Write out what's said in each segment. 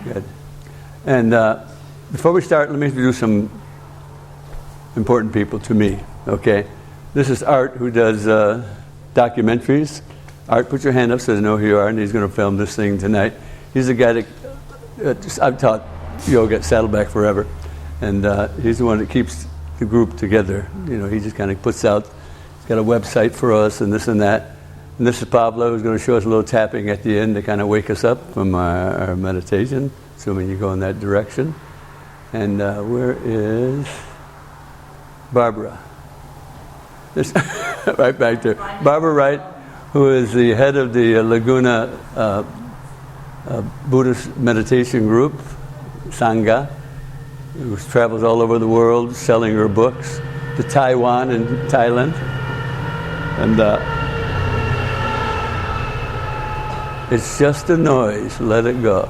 Good. And before we start, let me introduce some important people to me, okay? This is Art, who does documentaries. Art, put your hand up so they know who you are, and he's going to film this thing tonight. He's the guy that I've taught yoga at Saddleback forever, and he's the one that keeps the group together. You know, he just kind of puts out, he's got a website for us and this and that. And this is Pablo, who's going to show us a little tapping at the end to kind of wake us up from our meditation, assuming you go in that direction. And where is Barbara? This, right back there. Barbara Wright, who is the head of the Laguna Buddhist meditation group, Sangha, who travels all over the world selling her books to Taiwan and Thailand. And it's just a noise, let it go.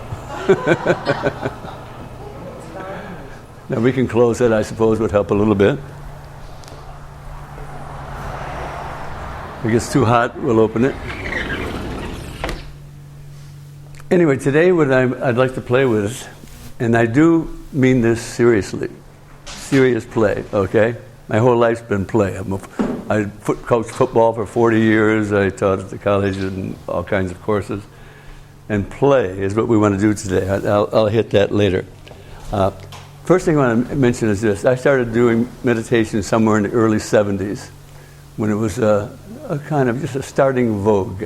Now we can close it, I suppose, would help a little bit. If it gets too hot, we'll open it. Anyway, today what I'd like to play with, and I do mean this seriously, serious play, okay? My whole life's been play. I coached football for 40 years. I taught at the college and all kinds of courses. And play is what we want to do today. I'll hit that later. First thing I want to mention is this. I started doing meditation somewhere in the early 70s when it was a kind of just a starting vogue.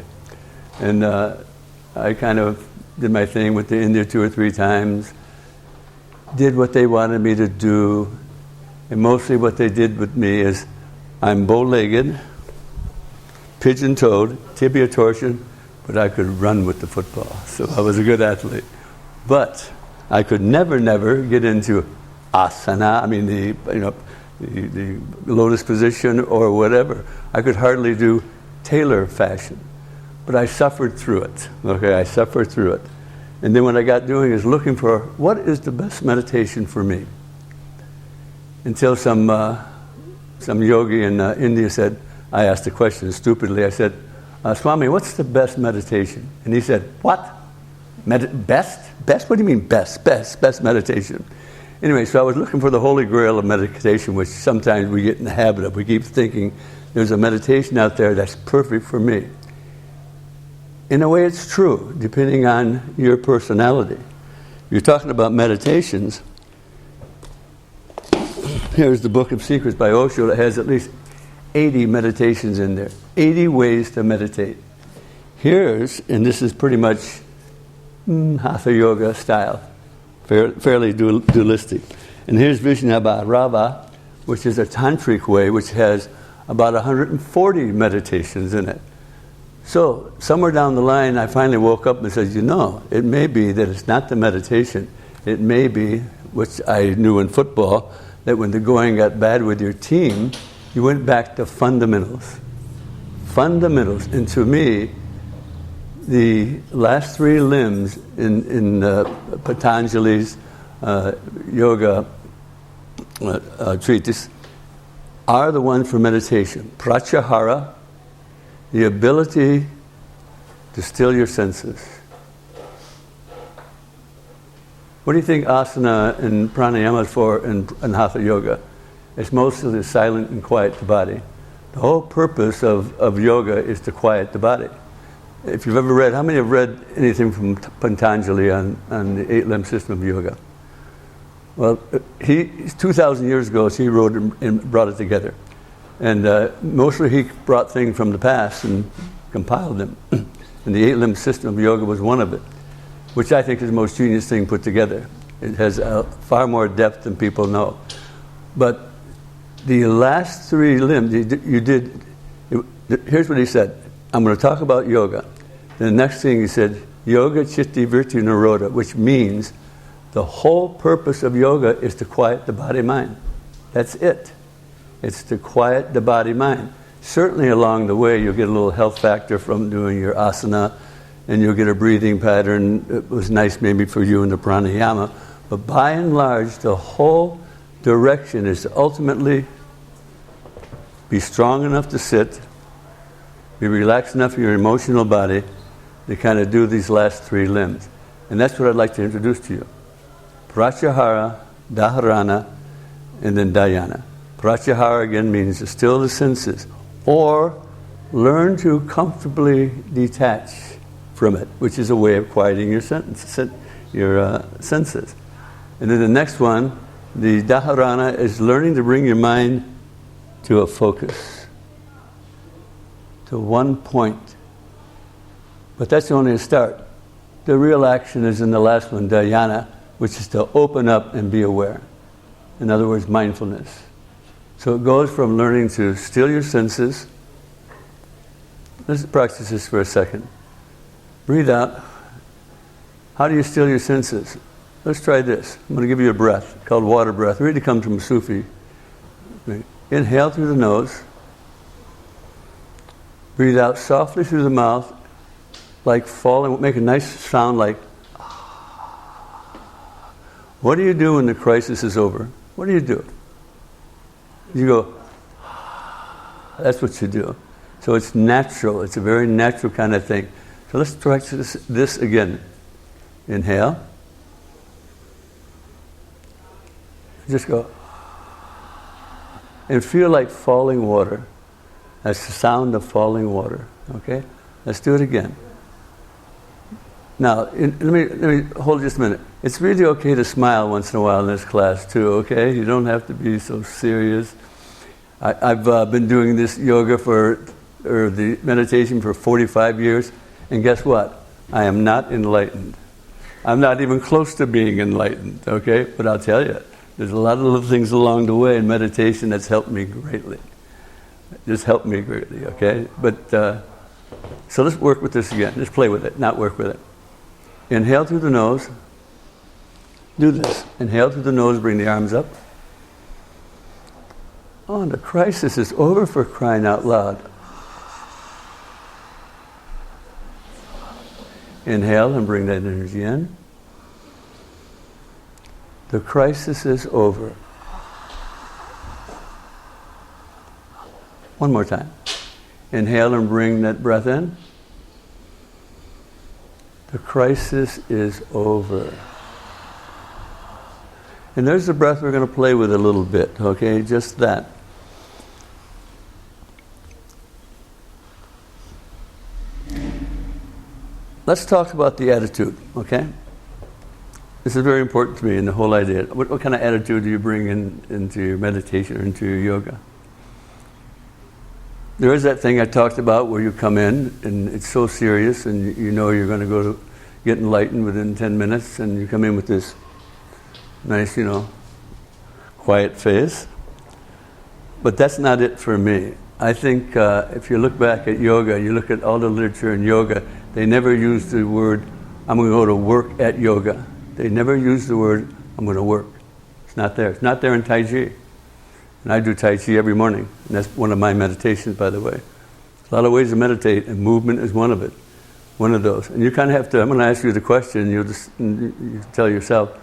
And I kind of did my thing with the India 2 or 3 times, did what they wanted me to do, and mostly what they did with me is I'm bow-legged, pigeon-toed, tibia torsion, but I could run with the football, so I was a good athlete. But I could never get into asana, I mean the lotus position or whatever. I could hardly do tailor fashion, but I suffered through it. Okay, I suffered through it. And then what I got doing is looking for what is the best meditation for me. Until some yogi in India said, I asked a question stupidly, I said, Swami, what's the best meditation? And he said, what? Best? Best? What do you mean best? Best meditation. Anyway, so I was looking for the holy grail of meditation, which sometimes we get in the habit of. We keep thinking there's a meditation out there that's perfect for me. In a way, it's true, depending on your personality. You're talking about meditations. Here's the Book of Secrets by Osho that has at least 80 meditations in there. 80 ways to meditate. Here's, and this is pretty much Hatha Yoga style, fairly dualistic. And here's Vijnabharava, which is a tantric way, which has about 140 meditations in it. So somewhere down the line, I finally woke up and said, it may be that it's not the meditation. It may be, which I knew in football, that when the going got bad with your team, you went back to fundamentals. Fundamentals. And to me, the last 3 limbs in Patanjali's yoga treatise are the one for meditation. Pratyahara, the ability to still your senses. What do you think asana and pranayama is for in Hatha Yoga? It's mostly to silent and quiet the body. The whole purpose of yoga is to quiet the body. If you've ever read, how many have read anything from Patanjali on the 8-limb system of yoga? Well, 2,000 years ago, he wrote and brought it together. And mostly he brought things from the past and compiled them. And the 8-limb system of yoga was one of it, which I think is the most genius thing put together. It has far more depth than people know. But the last 3 limbs, here's what he said. I'm going to talk about yoga. The next thing he said, yoga chitti virtu nirodha, which means the whole purpose of yoga is to quiet the body-mind. That's it. It's to quiet the body-mind. Certainly along the way, you'll get a little health factor from doing your asana, and you'll get a breathing pattern. It was nice maybe for you in the pranayama. But by and large, the whole direction is to ultimately be strong enough to sit, be relaxed enough in your emotional body to kind of do these last 3 limbs. And that's what I'd like to introduce to you. Pratyahara, Dharana, and then Dhyana. Pratyahara again means to still the senses, or learn to comfortably detach from it, which is a way of quieting your senses. And then the next one, the Dharana, is learning to bring your mind to a focus, to one point. But that's only a start. The real action is in the last one, Dhyana, which is to open up and be aware. In other words, mindfulness. So it goes from learning to still your senses. Let's practice this for a second. Breathe out. How do you still your senses? Let's try this. I'm going to give you a breath called water breath. It really comes from Sufi. Inhale through the nose. Breathe out softly through the mouth, like falling. Make a nice sound like. What do you do when the crisis is over? What do? You go. That's what you do. So it's natural. It's a very natural kind of thing. So let's practice this again. Inhale. Just go. And feel like falling water. That's the sound of falling water. Okay? Let's do it again. Now, let me hold just a minute. It's really okay to smile once in a while in this class too, okay? You don't have to be so serious. I've been doing this yoga or the meditation for 45 years, and guess what? I am not enlightened. I'm not even close to being enlightened, okay? But I'll tell you, there's a lot of little things along the way in meditation that's helped me greatly. Just helped me greatly, okay? But, so let's work with this again. Just play with it, not work with it. Inhale through the nose. Do this. Inhale through the nose, bring the arms up. Oh, and the crisis is over, for crying out loud. Inhale and bring that energy in. The crisis is over. One more time. Inhale and bring that breath in. The crisis is over. And there's the breath we're going to play with a little bit, okay? Just that. Let's talk about the attitude, okay? This is very important to me, and the whole idea. What kind of attitude do you bring into your meditation or into your yoga? There is that thing I talked about where you come in, and it's so serious, and you know you're going to go to get enlightened within 10 minutes, and you come in with this nice, quiet face. But that's not it for me. I think if you look back at yoga, you look at all the literature in yoga, they never use the word, I'm going to go to work at yoga. They never use the word, I'm going to work. It's not there. It's not there in Tai Chi. And I do Tai Chi every morning. And that's one of my meditations, by the way. There's a lot of ways to meditate, and movement is one of it. One of those. And you kind of have to, I'm going to ask you the question, you tell yourself,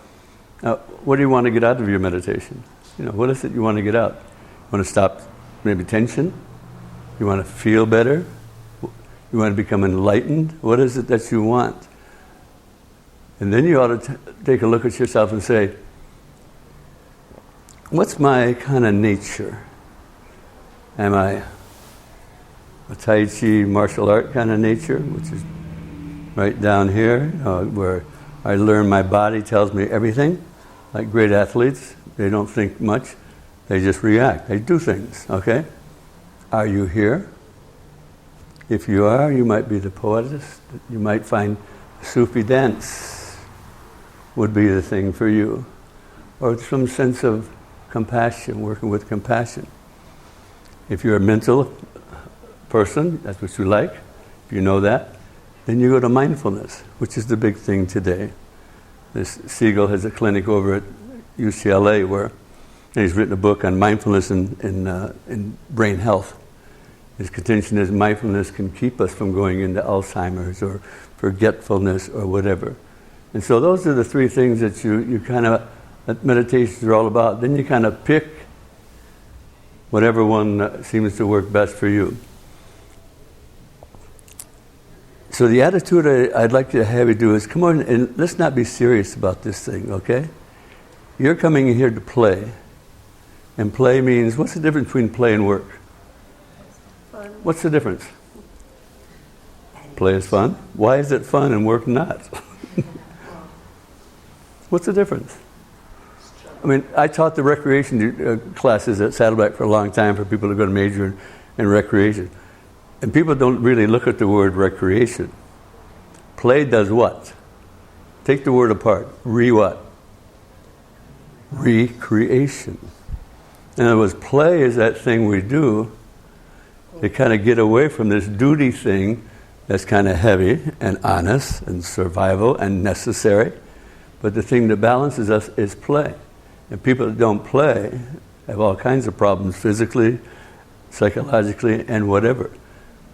what do you want to get out of your meditation? What is it you want to get out? You want to stop maybe tension? You want to feel better? You want to become enlightened? What is it that you want? And then you ought to take a look at yourself and say, what's my kind of nature? Am I a Tai Chi martial art kind of nature, which is right down here, where I learn my body tells me everything? Like great athletes, they don't think much. They just react. They do things, okay? Are you here? If you are, you might be the poetess. You might find Sufi dance would be the thing for you. Or some sense of compassion, working with compassion. If you're a mental person, that's what you like, if you know that, then you go to mindfulness, which is the big thing today. This Siegel has a clinic over at UCLA where he's written a book on mindfulness in brain health. His contention is mindfulness can keep us from going into Alzheimer's or forgetfulness or whatever. And so those are the three things that you kind of, that meditations are all about. Then you kind of pick whatever one seems to work best for you. So the attitude I'd like to have you do is, come on and let's not be serious about this thing, okay? You're coming in here to play. And play means, what's the difference between play and work? Fun. What's the difference? Play is fun. Why is it fun and work not? What's the difference? I mean, I taught the recreation classes at Saddleback for a long time for people who are going to major in recreation. And people don't really look at the word recreation. Play does what? Take the word apart. What? Recreation. In other words, play is that thing we do to kind of get away from this duty thing that's kind of heavy and honest and survival and necessary. But the thing that balances us is play. And people that don't play have all kinds of problems physically, psychologically, and whatever.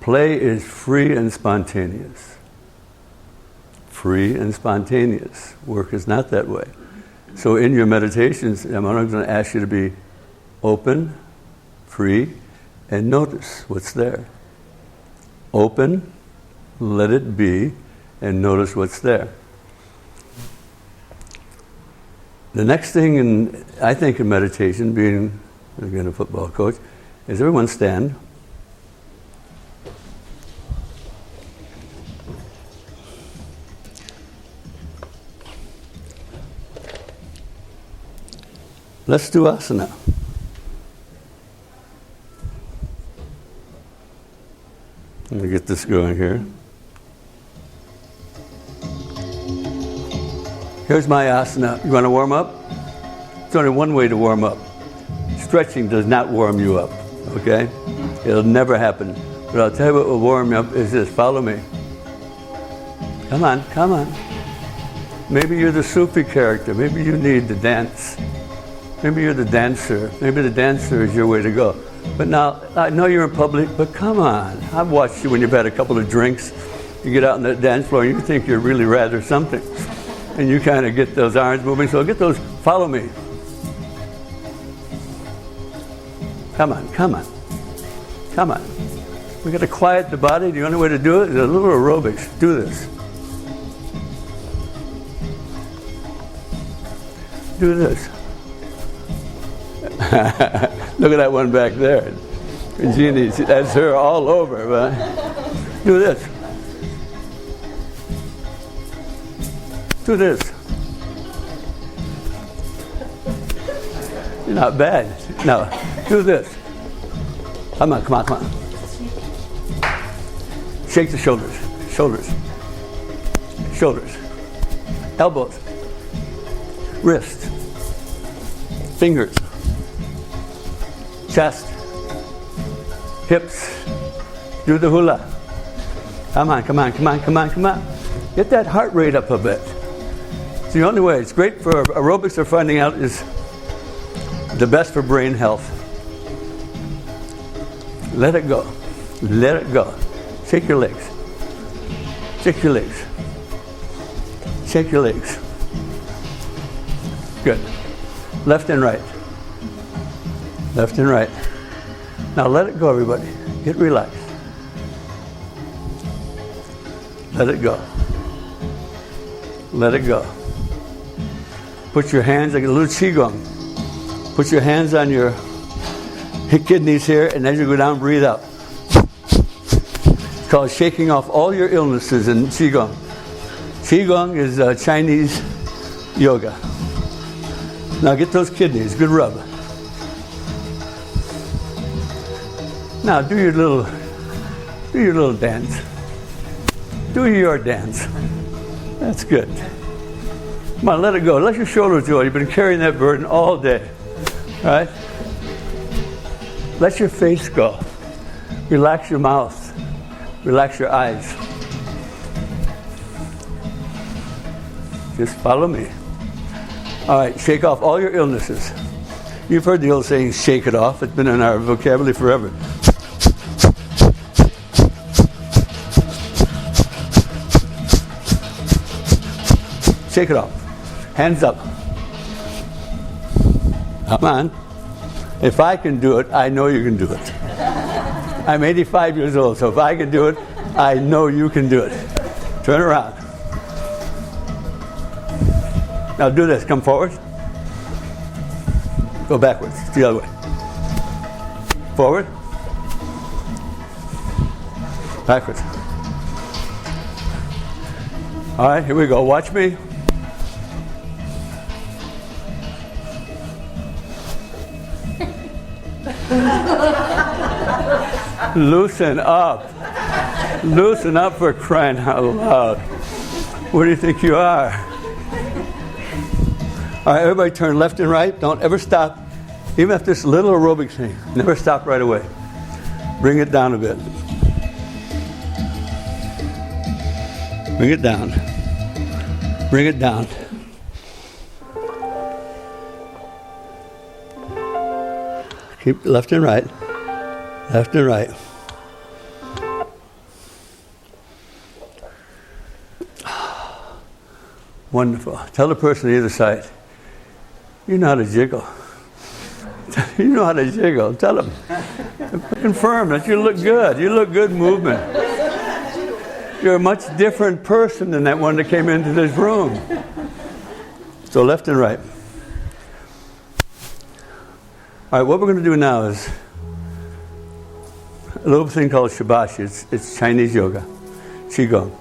Play is free and spontaneous. Free and spontaneous. Work is not that way. So in your meditations, I'm going to ask you to be open, free, and notice what's there. Open, let it be, and notice what's there. The next thing, I think in meditation, being, again, a football coach, is everyone stand. Let's do asana. Let me get this going here. Here's my asana. You want to warm up? There's only one way to warm up. Stretching does not warm you up, okay? It'll never happen. But I'll tell you what will warm you up is this. Follow me. Come on, come on. Maybe you're the Sufi character. Maybe you need to dance. Maybe you're the dancer. Maybe the dancer is your way to go. But now, I know you're in public, but come on. I've watched you when you've had a couple of drinks. You get out on the dance floor and you think you're really rad or something. And you kind of get those arms moving. So get those, follow me. Come on, come on. Come on. We got to quiet the body. The only way to do it is a little aerobics. Do this. Do this. Look at that one back there. Jeannie, that's her all over. Right? Do this. Do this. You're not bad. Now, do this. Come on, come on, come on. Shake the shoulders. Shoulders. Shoulders. Elbows. Wrists. Fingers. Chest. Hips. Do the hula. Come on, come on, come on, come on, come on. Get that heart rate up a bit. It's the only way. It's great for aerobics. They're finding out is the best for brain health. Let it go. Let it go. Shake your legs. Shake your legs. Shake your legs. Good. Left and right. Left and right. Now let it go, everybody. Get relaxed. Let it go. Let it go. Put your hands, like a little Qigong. Put your hands on your kidneys here, and as you go down, breathe out. It's called shaking off all your illnesses in Qigong. Qigong is Chinese yoga. Now get those kidneys, good rub. Now do your little dance. Do your dance. That's good. Come on, let it go. Let your shoulders go. You've been carrying that burden all day. Right? Let your face go. Relax your mouth. Relax your eyes. Just follow me. All right, shake off all your illnesses. You've heard the old saying, shake it off. It's been in our vocabulary forever. Shake it off. Hands up. Come on. If I can do it, I know you can do it. I'm 85 years old, so if I can do it, I know you can do it. Turn around. Now do this. Come forward. Go backwards. The other way. Forward. Backwards. All right, here we go. Watch me. Loosen up. Loosen up, for crying out loud. What do you think you are? All right, everybody turn left and right. Don't ever stop. Even if this little aerobic thing, never stop right away. Bring it down a bit. Bring it down. Bring it down. Keep left and right. Left and right. Wonderful. Tell the person on the other side, you know how to jiggle. You know how to jiggle. Tell them. Confirm that you look good. You look good movement. You're a much different person than that one that came into this room. So left and right. All right, what we're going to do now is a little thing called Shibashi. It's Chinese yoga, Qigong.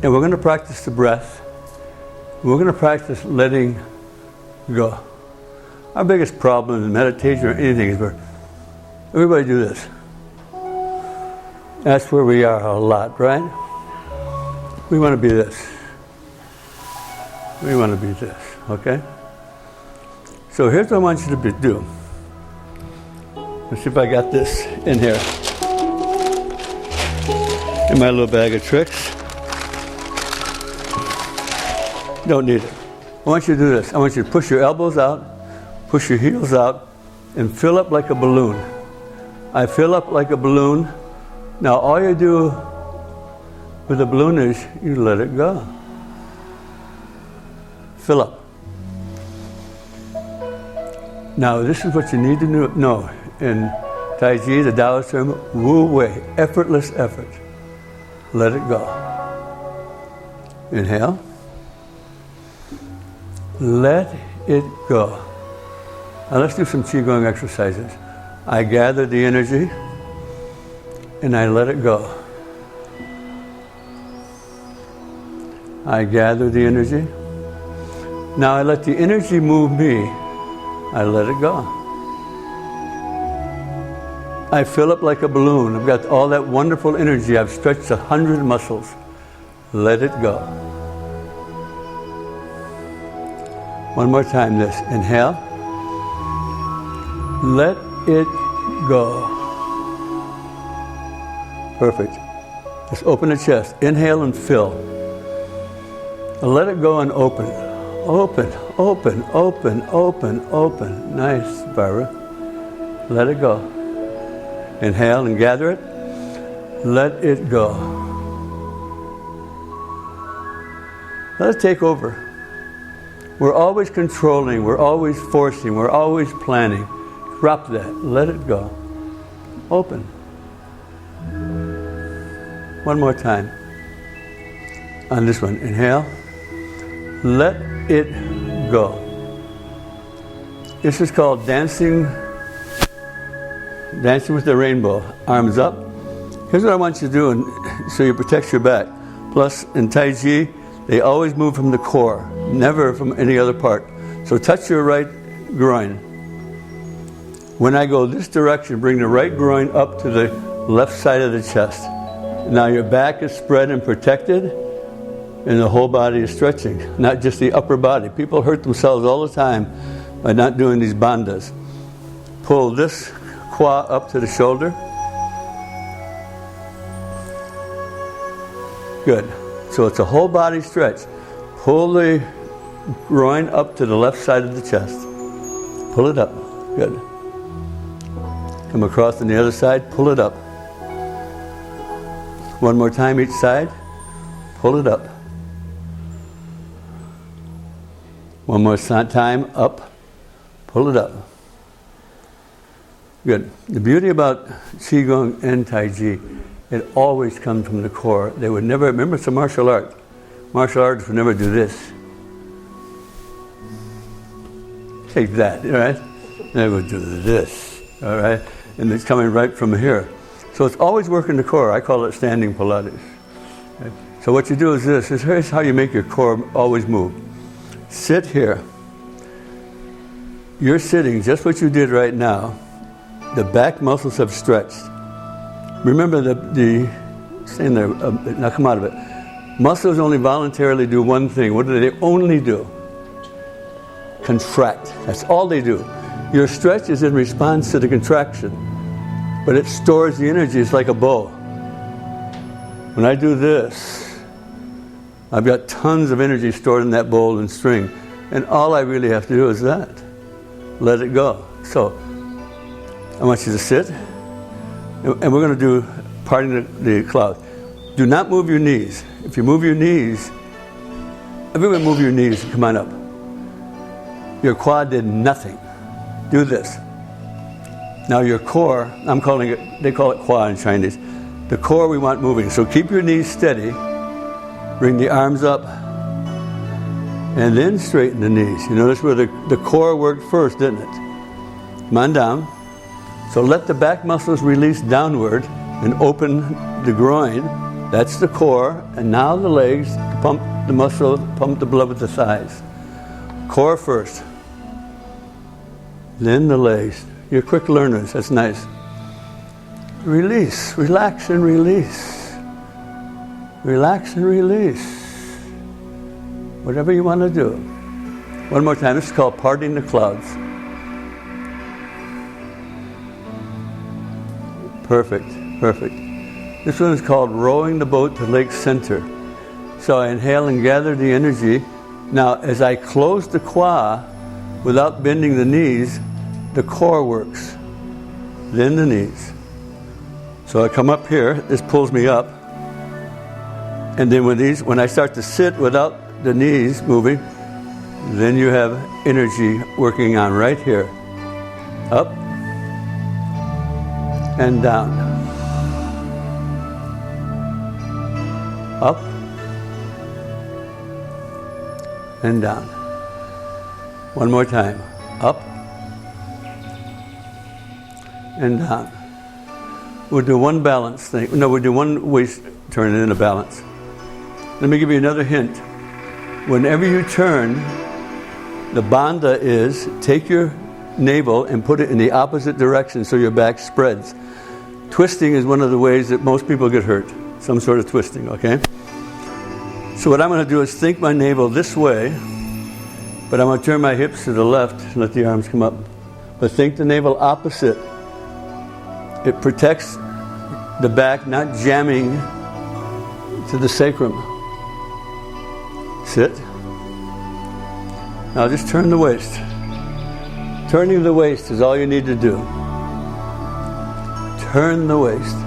And we're going to practice the breath. We're going to practice letting go. Our biggest problem in meditation or anything is where everybody do this. That's where we are a lot, right? We want to be this. We want to be this, okay? So here's what I want you to do. Let's see if I got this in here. In my little bag of tricks. Don't need it. I want you to do this. I want you to push your elbows out, push your heels out, and fill up like a balloon. I fill up like a balloon. Now all you do with the balloon is you let it go. Fill up. Now this is what you need to know. In Tai Chi, the Taoist term, Wu Wei, effortless effort. Let it go. Inhale. Let it go. Now let's do some Qigong exercises. I gather the energy and I let it go. I gather the energy. Now I let the energy move me. I let it go. I fill up like a balloon. I've got all that wonderful energy. I've stretched 100 muscles. Let it go. One more time this. Inhale. Let it go. Perfect. Just open the chest. Inhale and fill. Let it go and open. Open, open, open, open, open. Nice, Barbara. Let it go. Inhale and gather it. Let it go. Let it take over. We're always controlling, we're always forcing, we're always planning. Drop that. Let it go. Open. One more time. On this one. Inhale. Let it go. This is called dancing with the rainbow. Arms up. Here's what I want you to do, and so you protect your back. Plus, in Tai Chi, they always move from the core, never from any other part. So touch your right groin. When I go this direction, bring the right groin up to the left side of the chest. Now your back is spread and protected, and the whole body is stretching, not just the upper body. People hurt themselves all the time by not doing these bandhas. Pull this qua up to the shoulder. Good. So it's a whole body stretch. Pull the groin up to the left side of the chest. Pull it up. Good. Come across on the other side. Pull it up. One more time each side. Pull it up. One more time up. Pull it up. Good. The beauty about Qigong and Tai Chi it always comes from the core. They would never, remember it's a martial art. Martial artists would never do this. Take that, all right? They would do this, all right? And it's coming right from here. So it's always working the core. I call it standing Pilates. Okay? So what you do is this. Here's how you make your core always move. Sit here. You're sitting just what you did right now. The back muscles have stretched. Remember stay in there, now come out of it. Muscles only voluntarily do one thing. What do they only do? Contract. That's all they do. Your stretch is in response to the contraction, but it stores the energy. It's like a bow. When I do this, I've got tons of energy stored in that bowl and string, and all I really have to do is that. Let it go. So, I want you to sit, and we're going to do parting the cloud. Do not move your knees. If you move your knees, everyone move your knees, come on up. Your quad did nothing. Do this. Now your core, they call it quad in Chinese. The core we want moving. So keep your knees steady. Bring the arms up. And then straighten the knees. You notice where the core worked first, didn't it? Come on down. So let the back muscles release downward and open the groin. That's the core. And now the legs to pump the muscle, pump the blood with the thighs. Core first. Then the legs. You're quick learners. That's nice. Release. Relax and release. Relax and release. Whatever you want to do. One more time. This is called parting the clouds. Perfect. Perfect. This one is called rowing the boat to lake center. So I inhale and gather the energy. Now, as I close the qua without bending the knees, the core works. Then the knees. So I come up here. This pulls me up. And then when I start to sit without the knees moving, then you have energy working on right here. Up and down. Up and down. One more time. Up and down. We'll do one balance thing. No, we'll do one waist turn and then a balance. Let me give you another hint. Whenever you turn, the bandha is take your navel and put it in the opposite direction so your back spreads. Twisting is one of the ways that most people get hurt. Some sort of twisting, okay? So what I'm going to do is think my navel this way, but I'm going to turn my hips to the left and let the arms come up. But think the navel opposite. It protects the back, not jamming to the sacrum. Sit. Now just turn the waist. Turning the waist is all you need to do. Turn the waist.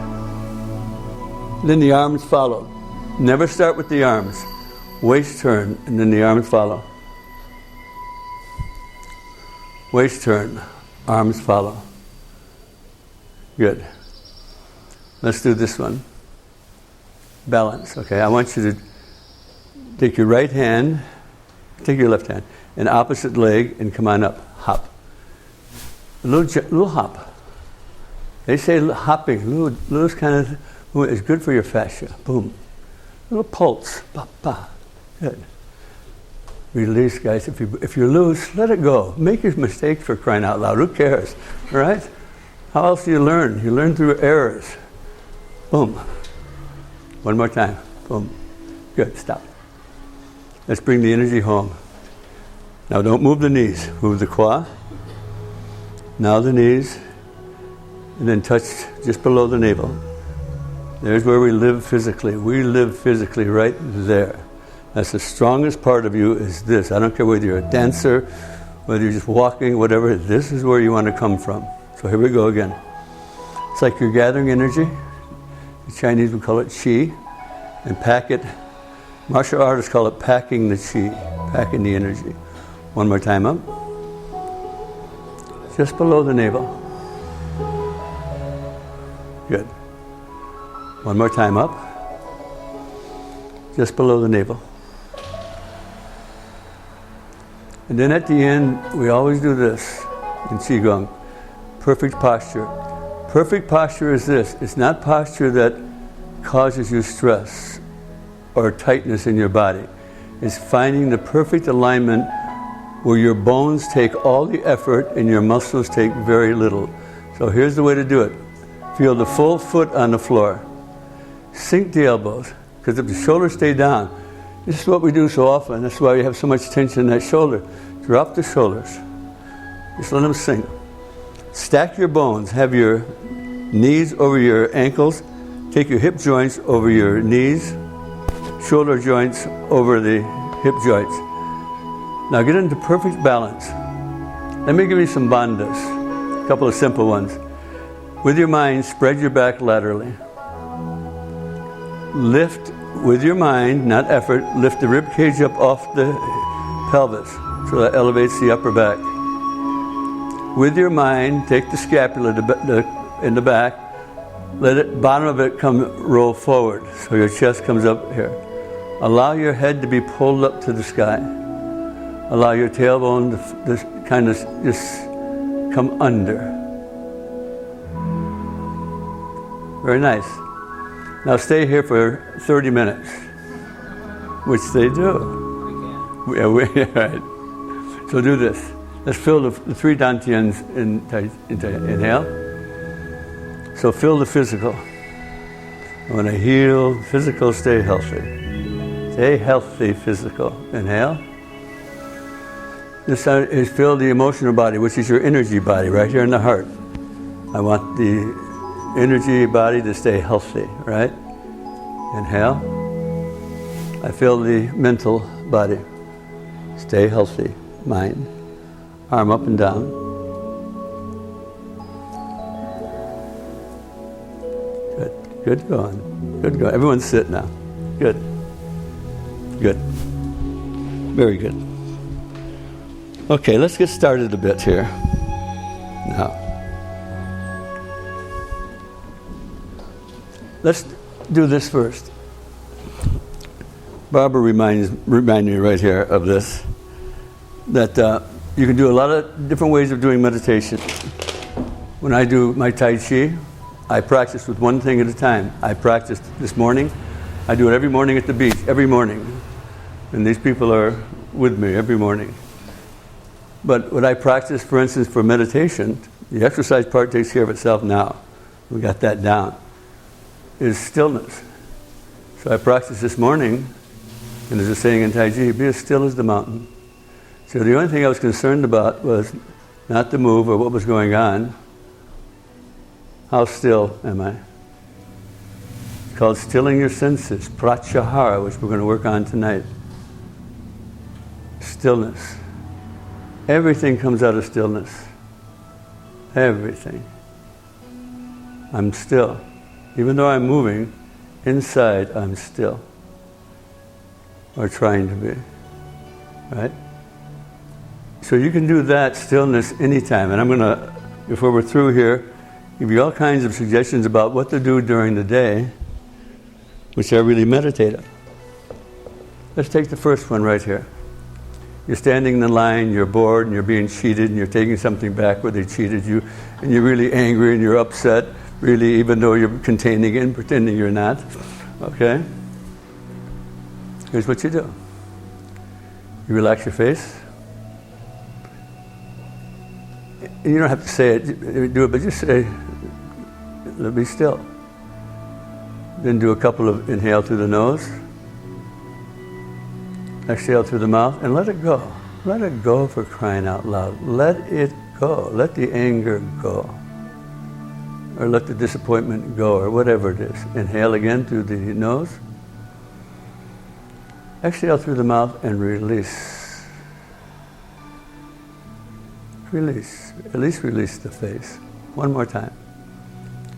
Then the arms follow. Never start with the arms. Waist turn, and then the arms follow. Waist turn, arms follow. Good. Let's do this one. Balance, okay? I want you to take your right hand, take your left hand, and opposite leg, and come on up. Hop. A little hop. They say hopping, little kind of, is good for your fascia. Boom. Little pulse. Ba, ba. Good. Release, guys. If you're loose, let it go. Make your mistakes, for crying out loud. Who cares? All right? How else do you learn? You learn through errors. Boom. One more time. Boom. Good. Stop. Let's bring the energy home. Now don't move the knees. Move the qua. Now the knees. And then touch just below the navel. There's where we live physically. We live physically right there. That's the strongest part of you is this. I don't care whether you're a dancer, whether you're just walking, whatever. This is where you want to come from. So here we go again. It's like you're gathering energy. The Chinese would call it qi. And pack it. Martial artists call it packing the qi. Packing the energy. One more time up. Just below the navel. Good. One more time up. Just below the navel. And then at the end, we always do this in Qigong. Perfect posture. Perfect posture is this. It's not posture that causes you stress or tightness in your body. It's finding the perfect alignment where your bones take all the effort and your muscles take very little. So here's the way to do it. Feel the full foot on the floor. Sink the elbows, because if the shoulders stay down, this is what we do so often. That's why we have so much tension in that shoulder. Drop the shoulders. Just let them sink. Stack your bones. Have your knees over your ankles. Take your hip joints over your knees. Shoulder joints over the hip joints. Now get into perfect balance. Let me give you some bandhas, a couple of simple ones. With your mind, spread your back laterally. Lift with your mind, not effort, lift the rib cage up off the pelvis, so that elevates the upper back. With your mind, take the scapula in the back, let it, bottom of it roll forward, so your chest comes up here. Allow your head to be pulled up to the sky. Allow your tailbone to kind of just come under. Very nice. Now stay here for 30 minutes, which they do. Yeah, right. So do this. Let's feel the three dantians inhale. So feel the physical. When I heal, physical, stay healthy. Stay healthy, physical. Inhale. This is feel the emotional body, which is your energy body, right here in the heart. I want the energy body to stay healthy, right? Inhale. I feel the mental body. Stay healthy, mind. Arm up and down. Good, good going. Good going. Everyone sit now. Good. Good. Very good. Okay, let's get started a bit here. Now, let's do this first. Barbara reminded me right here of this, that you can do a lot of different ways of doing meditation. When I do my Tai Chi, I practice with one thing at a time. I practiced this morning. I do it every morning at the beach, every morning. And these people are with me every morning. But what I practice, for instance, for meditation, the exercise part takes care of itself now. We got that down. Is stillness. So I practiced this morning, and there's a saying in Tai Chi, be as still as the mountain. So the only thing I was concerned about was not the move or what was going on. How still am I? It's called stilling your senses, pratyahara, which we're going to work on tonight. Stillness. Everything comes out of stillness. Everything. I'm still. Even though I'm moving, inside I'm still. Or trying to be. Right? So you can do that stillness anytime. And I'm going to, before we're through here, give you all kinds of suggestions about what to do during the day, which are really meditative. Let's take the first one right here. You're standing in the line, you're bored, and you're being cheated, and you're taking something back where they cheated you, and you're really angry and you're upset, really, even though you're containing it and pretending you're not. Okay? Here's what you do. You relax your face. And you don't have to say it, do it, but just say, be still. Then do a couple of inhale through the nose. Exhale through the mouth and let it go. Let it go, for crying out loud. Let it go. Let the anger go. Or let the disappointment go, or whatever it is. Inhale again through the nose. Exhale through the mouth and release. Release. At least release the face. One more time.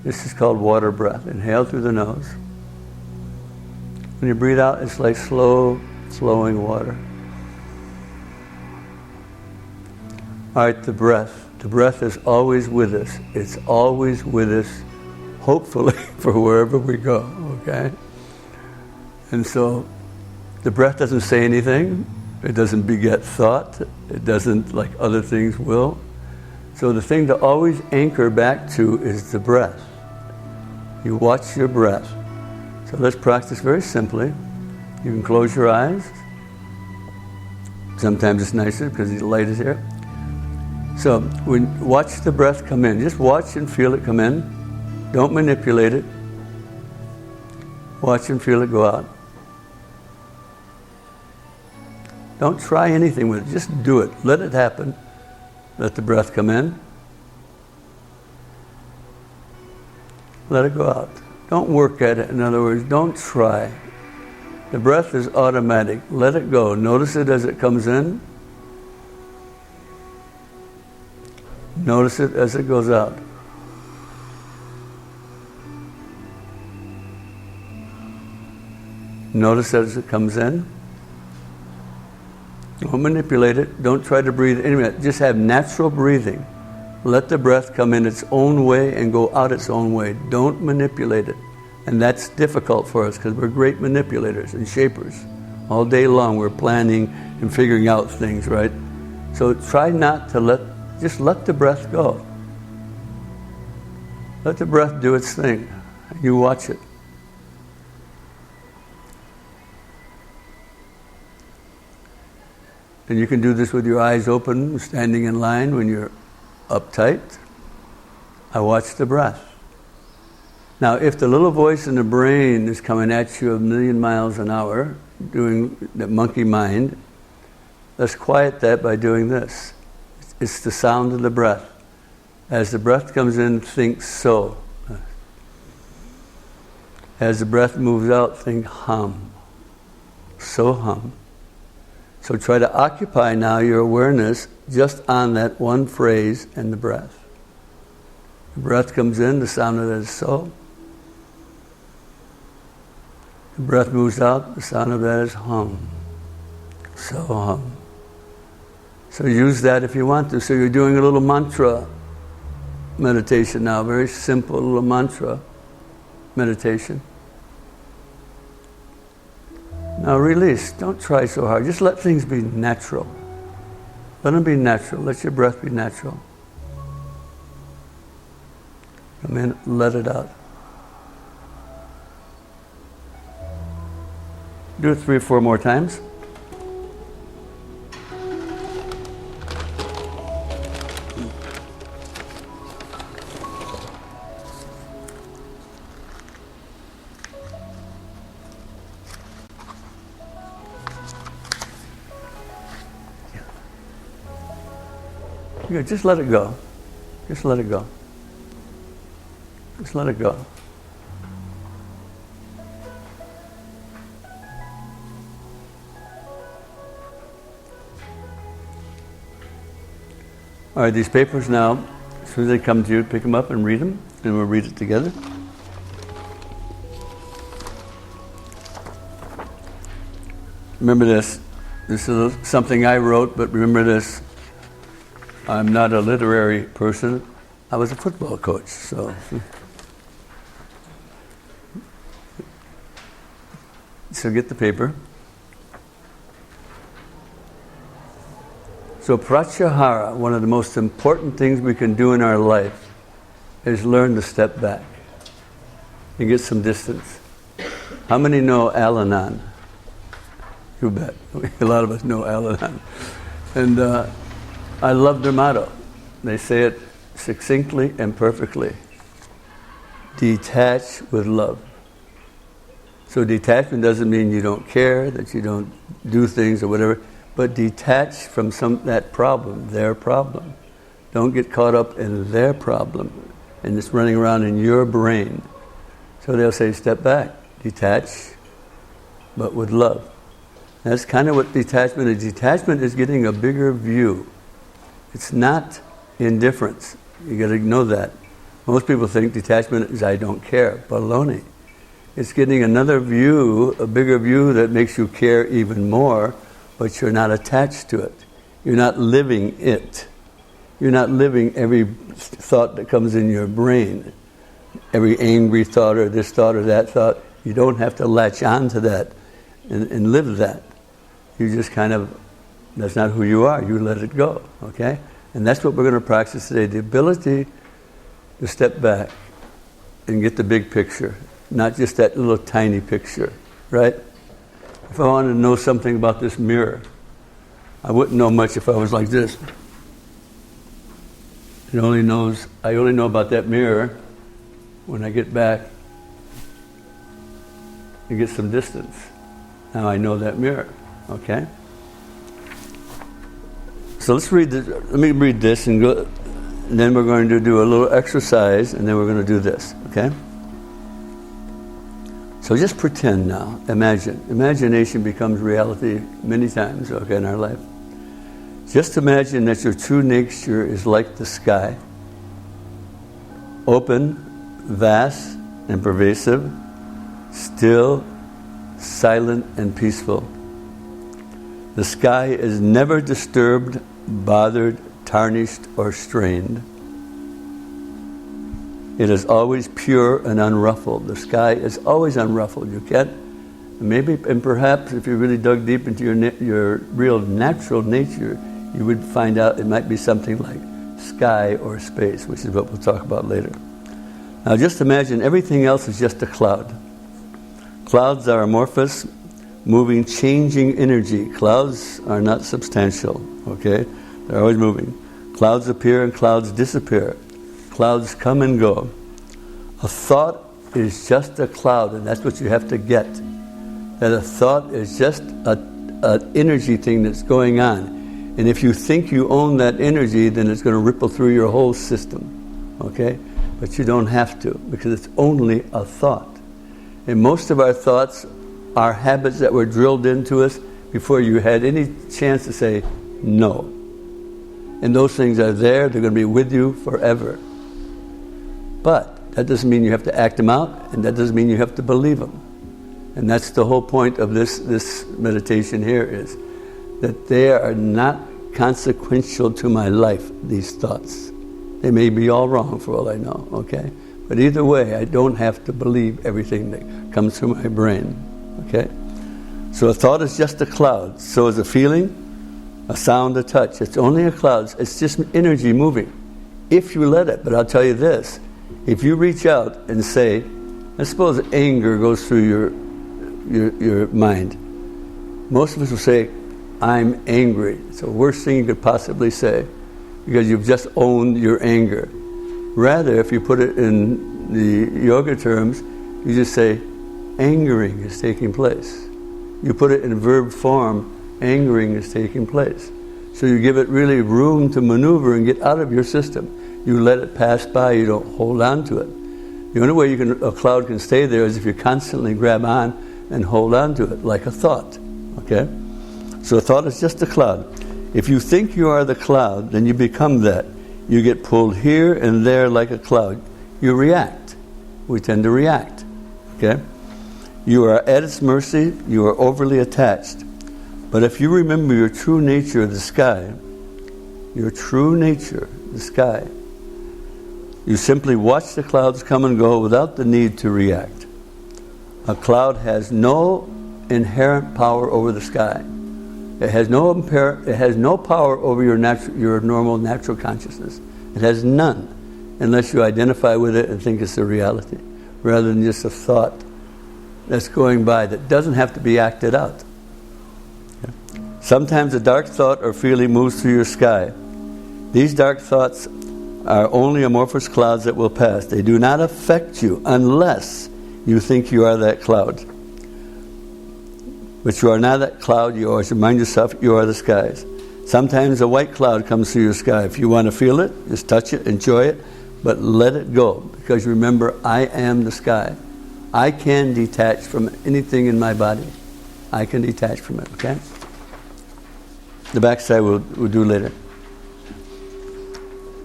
This is called water breath. Inhale through the nose. When you breathe out, it's like slow flowing water. All right, the breath. The breath is always with us. It's always with us hopefully, for wherever we go, okay? And so the breath doesn't say anything. It doesn't beget thought. It doesn't like other things will. So the thing to always anchor back to is the breath. You watch your breath. So let's practice very simply. You can close your eyes. Sometimes it's nicer because the light is here. So watch the breath come in. Just watch and feel it come in. Don't manipulate it. Watch and feel it go out. Don't try anything with it. Just do it. Let it happen. Let the breath come in. Let it go out. Don't work at it. In other words, don't try. The breath is automatic. Let it go. Notice it as it comes in. Notice it as it goes out. Notice as it comes in. Don't manipulate it. Don't try to breathe anyway. Just have natural breathing. Let the breath come in its own way and go out its own way. Don't manipulate it. And that's difficult for us because we're great manipulators and shapers. All day long we're planning and figuring out things, right? So try not to just let the breath go. Let the breath do its thing. You watch it. And you can do this with your eyes open, standing in line when you're uptight. I watch the breath. Now, if the little voice in the brain is coming at you 1,000,000 miles an hour, doing the monkey mind, let's quiet that by doing this. It's the sound of the breath. As the breath comes in, think so. As the breath moves out, think hum. So hum. So try to occupy now your awareness just on that one phrase and the breath. The breath comes in, the sound of that is so. The breath moves out, the sound of that is hum. So hum. So use that if you want to. So you're doing a little mantra meditation now, very simple little mantra meditation. Now release. Don't try so hard. Just let things be natural. Let them be natural. Let your breath be natural. Come in, let it out. Do it 3 or 4 more times. Yeah, just let it go. Just let it go. Just let it go. All right, these papers now, as soon as they come to you, pick them up and read them, and we'll read it together. Remember this. This is something I wrote, but remember this. I'm not a literary person. I was a football coach, so. So get the paper. So pratyahara, one of the most important things we can do in our life is learn to step back and get some distance. How many know Al-Anon? You bet. A lot of us know Al-Anon. And I love their motto. They say it succinctly and perfectly. Detach with love. So detachment doesn't mean you don't care, that you don't do things or whatever, but detach from that problem, their problem. Don't get caught up in their problem and it's running around in your brain. So they'll say, step back, detach, but with love. That's kind of what detachment is. Detachment is getting a bigger view. It's not indifference. You got to know that. Most people think detachment is I don't care. Baloney. It's getting another view, a bigger view that makes you care even more, but you're not attached to it. You're not living it. You're not living every thought that comes in your brain. every angry thought or this thought or that thought. You don't have to latch on to that and live that. You just kind of, that's not who you are. You let it go, okay? And that's what we're going to practice today. The ability to step back and get the big picture, not just that little tiny picture, right? If I wanted to know something about this mirror, I wouldn't know much if I was like this. I only know about that mirror when I get back and get some distance. Now I know that mirror, okay? So let me read this and go, and then we're going to do a little exercise, and then we're going to do this, okay? So just pretend now, imagine. Imagination becomes reality many times, okay, in our life. Just imagine that your true nature is like the sky. Open, vast, and pervasive, still, silent, and peaceful. The sky is never disturbed, bothered, tarnished, or strained. It is always pure and unruffled. The sky is always unruffled. You can't, and perhaps if you really dug deep into your real natural nature, you would find out it might be something like sky or space, which is what we'll talk about later. Now just imagine everything else is just a cloud. Clouds are amorphous, moving, changing energy. Clouds are not substantial, okay? They're always moving. Clouds appear and clouds disappear. Clouds come and go. A thought is just a cloud, and that's what you have to get. That a thought is just an energy thing that's going on. And if you think you own that energy, then it's going to ripple through your whole system, okay? But you don't have to, because it's only a thought. And most of our thoughts are habits that were drilled into us before you had any chance to say no. And those things are there, they're going to be with you forever. But that doesn't mean you have to act them out, and that doesn't mean you have to believe them. And that's the whole point of this meditation here, is that they are not consequential to my life, these thoughts. They may be all wrong for all I know, okay? But either way, I don't have to believe everything that comes through my brain, okay? So a thought is just a cloud. So is a feeling, a sound, a touch. It's only a cloud. It's just energy moving, if you let it. But I'll tell you this, if you reach out and say, let's suppose anger goes through your mind. Most of us will say, I'm angry. It's the worst thing you could possibly say, because you've just owned your anger. Rather, if you put it in the yoga terms, you just say, angering is taking place. You put it in verb form, angering is taking place. So you give it really room to maneuver and get out of your system. You let it pass by, you don't hold on to it. The only way a cloud can stay there is if you constantly grab on and hold on to it, like a thought, okay? So a thought is just a cloud. If you think you are the cloud, then you become that. You get pulled here and there like a cloud. You react. We tend to react, okay? You are at its mercy. You are overly attached. But if you remember your true nature, the sky, your true nature, the sky, you simply watch the clouds come and go without the need to react. A cloud has no inherent power over the sky. It has no power over your normal natural consciousness. It has none, unless you identify with it and think it's a reality, rather than just a thought that's going by that doesn't have to be acted out. Okay? Sometimes a dark thought or feeling moves through your sky. These dark thoughts are only amorphous clouds that will pass. They do not affect you unless you think you are that cloud. But you are not that cloud. You always remind yourself you are the skies. Sometimes a white cloud comes through your sky. If you want to feel it, just touch it, enjoy it, but let it go. Because remember, I am the sky. I can detach from anything in my body. I can detach from it, okay? The backside we'll do later.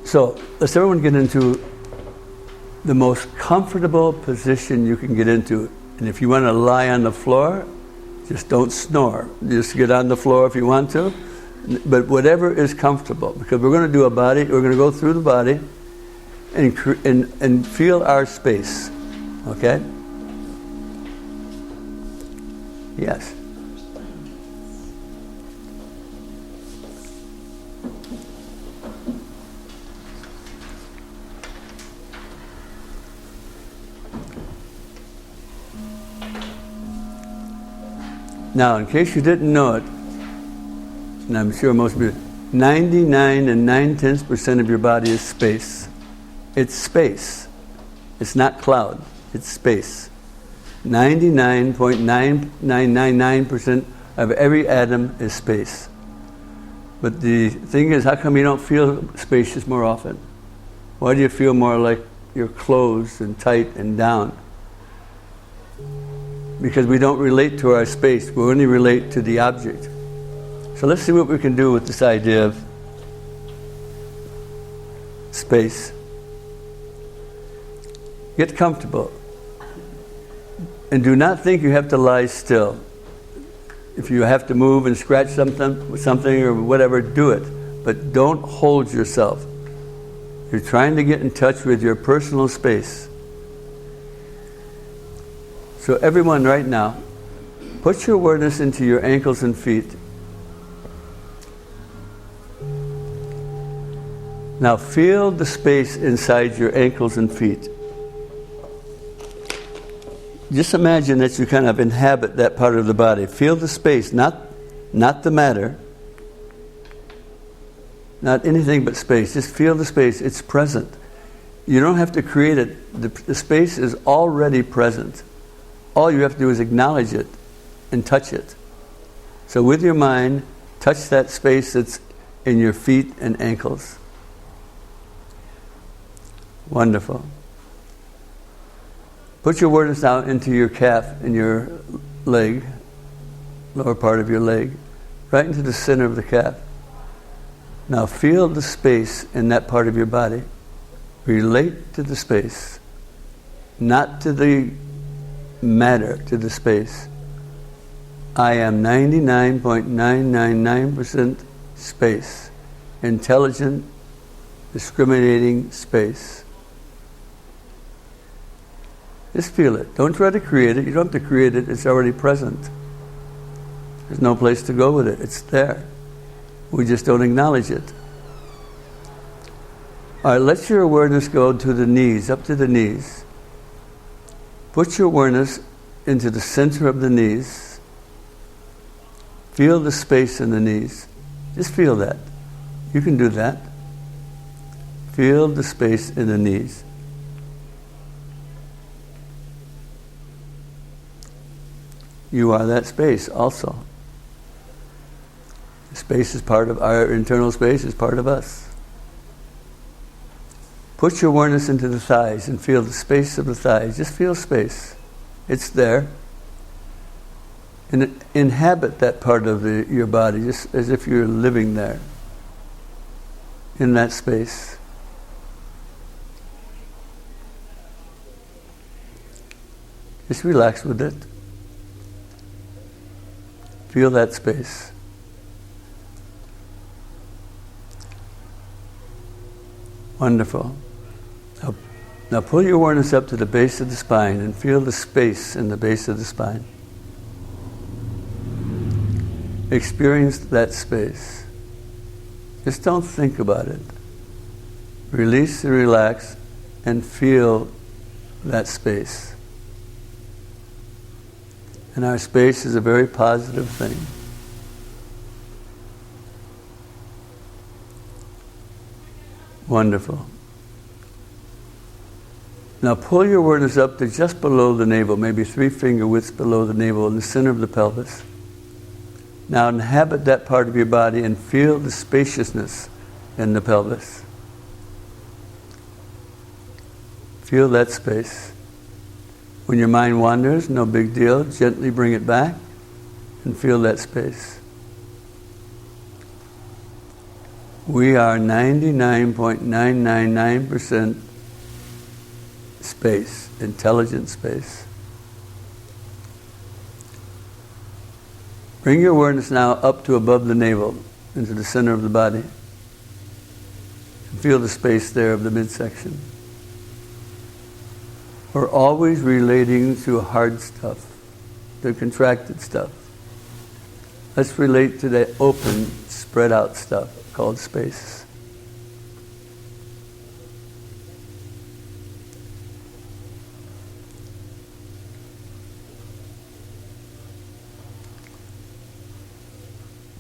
So let's everyone get into the most comfortable position you can get into. And if you want to lie on the floor, just don't snore. Just get on the floor if you want to. But whatever is comfortable. Because we're going to do we're going to go through the body. and feel our space. Okay? Yes. Now, in case you didn't know it, and I'm sure most of you, 99 and 9/10% of your body is space. It's space. It's not cloud. It's space. 99.9999% of every atom is space. But the thing is, how come you don't feel spacious more often? Why do you feel more like you're closed and tight and down? Because we don't relate to our space. We only relate to the object. So let's see what we can do with this idea of space. Get comfortable. And do not think you have to lie still. If you have to move and scratch something or whatever, do it. But don't hold yourself. You're trying to get in touch with your personal space. So everyone right now, put your awareness into your ankles and feet. Now feel the space inside your ankles and feet. Just imagine that you kind of inhabit that part of the body. Feel the space, not the matter, not anything but space. Just feel the space. It's present. You don't have to create it. The space is already present. All you have to do is acknowledge it and touch it. So with your mind, touch that space that's in your feet and ankles. Wonderful. Put your awareness now into your calf and your leg, lower part of your leg, right into the center of the calf. Now feel the space in that part of your body. Relate to the space, not to the matter, to the space. I am 99.999% space. Intelligent, discriminating space. Just feel it. Don't try to create it. You don't have to create it. It's already present. There's no place to go with it. It's there. We just don't acknowledge it. All right, let your awareness go to the knees, up to the knees. Put your awareness into the center of the knees. Feel the space in the knees. Just feel that. You can do that. Feel the space in the knees. You are that space also. Space is part of our internal space, is part of us. Put your awareness into the thighs and feel the space of the thighs. Just feel space. It's there. And inhabit that part of your body just as if you're living there. In that space. Just relax with it. Feel that space. Wonderful. Now pull your awareness up to the base of the spine and feel the space in the base of the spine. Experience that space. Just don't think about it. Release and relax and feel that space. And our space is a very positive thing. Wonderful. Now pull your awareness up to just below the navel, maybe 3 finger widths below the navel, in the center of the pelvis. Now inhabit that part of your body and feel the spaciousness in the pelvis. Feel that space. When your mind wanders, no big deal. Gently bring it back and feel that space. We are 99.999% space, intelligent space. Bring your awareness now up to above the navel, into the center of the body. And feel the space there of the midsection. We're always relating to hard stuff, the contracted stuff. Let's relate to the open, spread out stuff called space.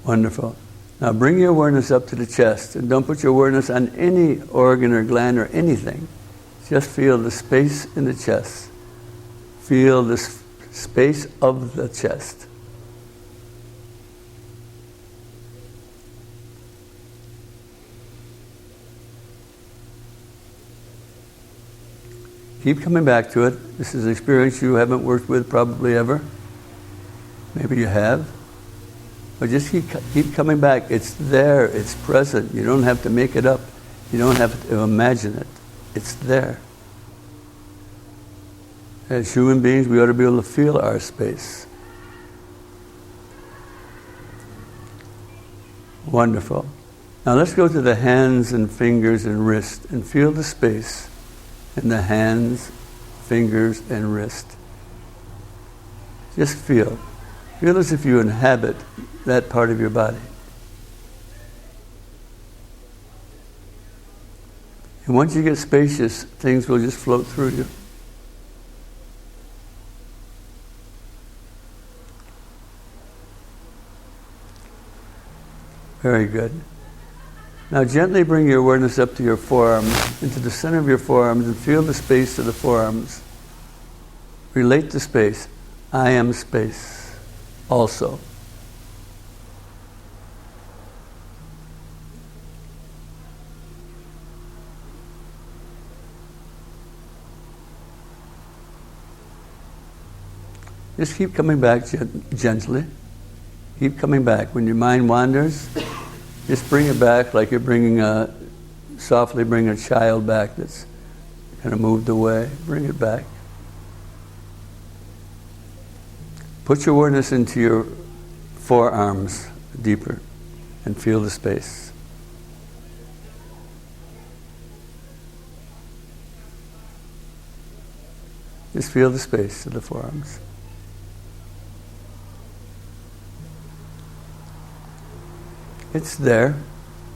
Wonderful. Now bring your awareness up to the chest, and don't put your awareness on any organ or gland or anything. Just feel the space in the chest. Feel the space of the chest. Keep coming back to it. This is an experience you haven't worked with probably ever. Maybe you have. But just keep coming back. It's there. It's present. You don't have to make it up. You don't have to imagine it. It's there. As human beings, we ought to be able to feel our space. Wonderful. Now let's go to the hands and fingers and wrist and feel the space in the hands, fingers, and wrist. Just feel. Feel as if you inhabit that part of your body. And once you get spacious, things will just float through you. Very good. Now gently bring your awareness up to your forearms, into the center of your forearms, and feel the space of the forearms. Relate to space. I am space also. Just keep coming back gently. Keep coming back. When your mind wanders, just bring it back like you're softly bring a child back that's kind of moved away. Bring it back. Put your awareness into your forearms deeper and feel the space. Just feel the space of the forearms. It's there,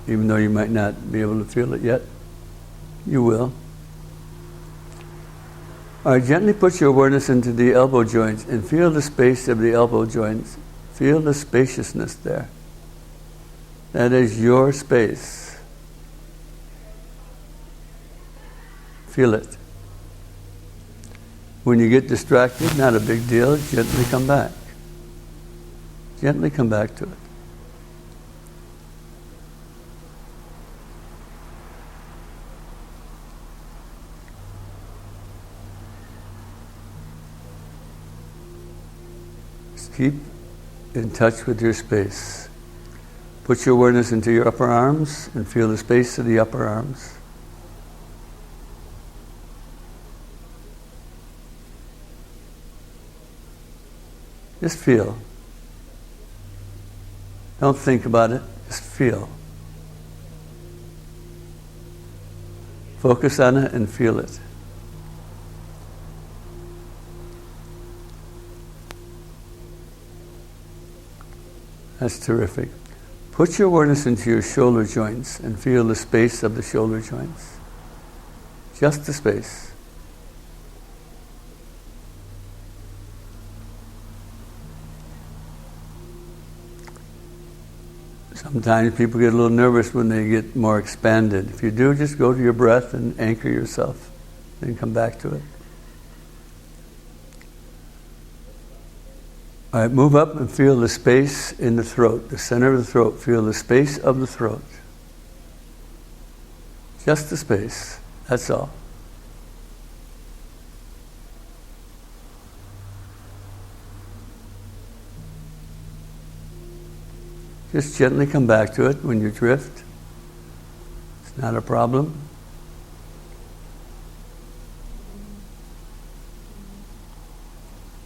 even though you might not be able to feel it yet. You will. All right, gently put your awareness into the elbow joints and feel the space of the elbow joints. Feel the spaciousness there. That is your space. Feel it. When you get distracted, not a big deal, gently come back. Gently come back to it. Keep in touch with your space. Put your awareness into your upper arms and feel the space of the upper arms. Just feel. Don't think about it, just feel. Focus on it and feel it. That's terrific. Put your awareness into your shoulder joints and feel the space of the shoulder joints. Just the space. Sometimes people get a little nervous when they get more expanded. If you do, just go to your breath and anchor yourself, then come back to it. All right, move up and feel the space in the throat, the center of the throat. Feel the space of the throat. Just the space, that's all. Just gently come back to it when you drift. It's not a problem.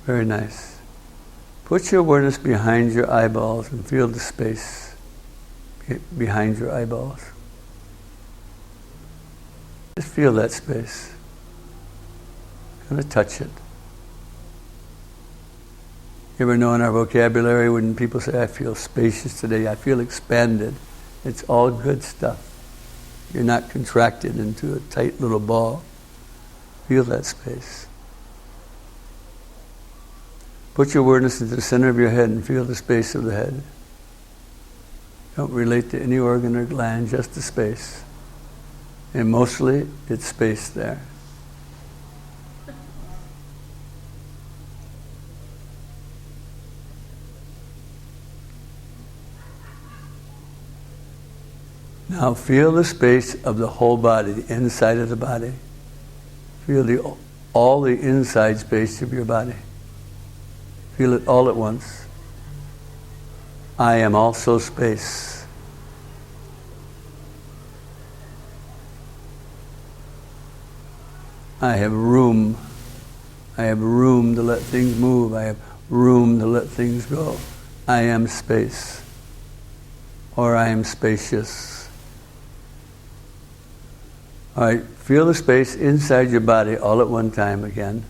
Very nice. Put your awareness behind your eyeballs and feel the space behind your eyeballs. Just feel that space. going to touch it. You ever know in our vocabulary when people say, I feel spacious today, I feel expanded, it's all good stuff. You're not contracted into a tight little ball. Feel that space. Put your awareness into the center of your head and feel the space of the head. Don't relate to any organ or gland, just the space. And mostly, it's space there. Now feel the space of the whole body, the inside of the body. Feel all the inside space of your body. Feel it all at once. I am also space. I have room. I have room to let things move. I have room to let things go. I am space. Or I am spacious. All right, feel the space inside your body all at one time again.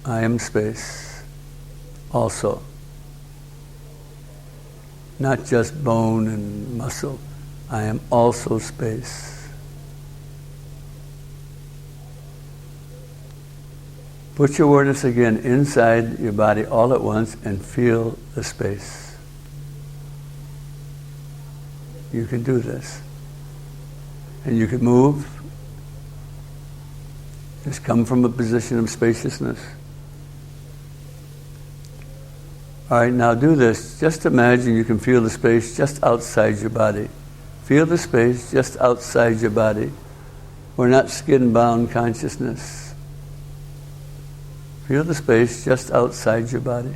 I am space also. Not just bone and muscle. I am also space. Put your awareness again inside your body all at once and feel the space. You can do this. And you can move. Just come from a position of spaciousness. All right, now do this. Just imagine you can feel the space just outside your body. Feel the space just outside your body. We're not skin-bound consciousness. Feel the space just outside your body.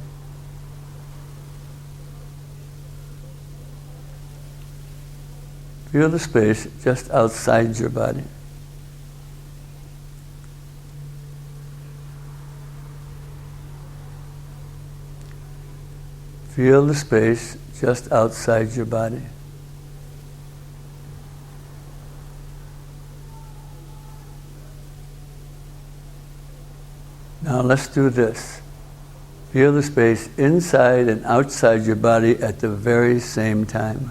Feel the space just outside your body. Feel the space just outside your body. Now let's do this. Feel the space inside and outside your body at the very same time.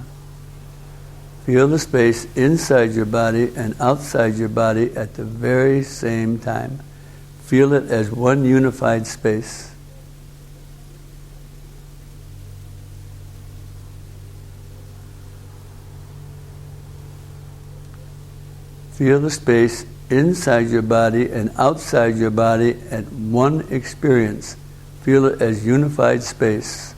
Feel the space inside your body and outside your body at the very same time. Feel it as one unified space. Feel the space inside your body and outside your body at one experience. Feel it as unified space.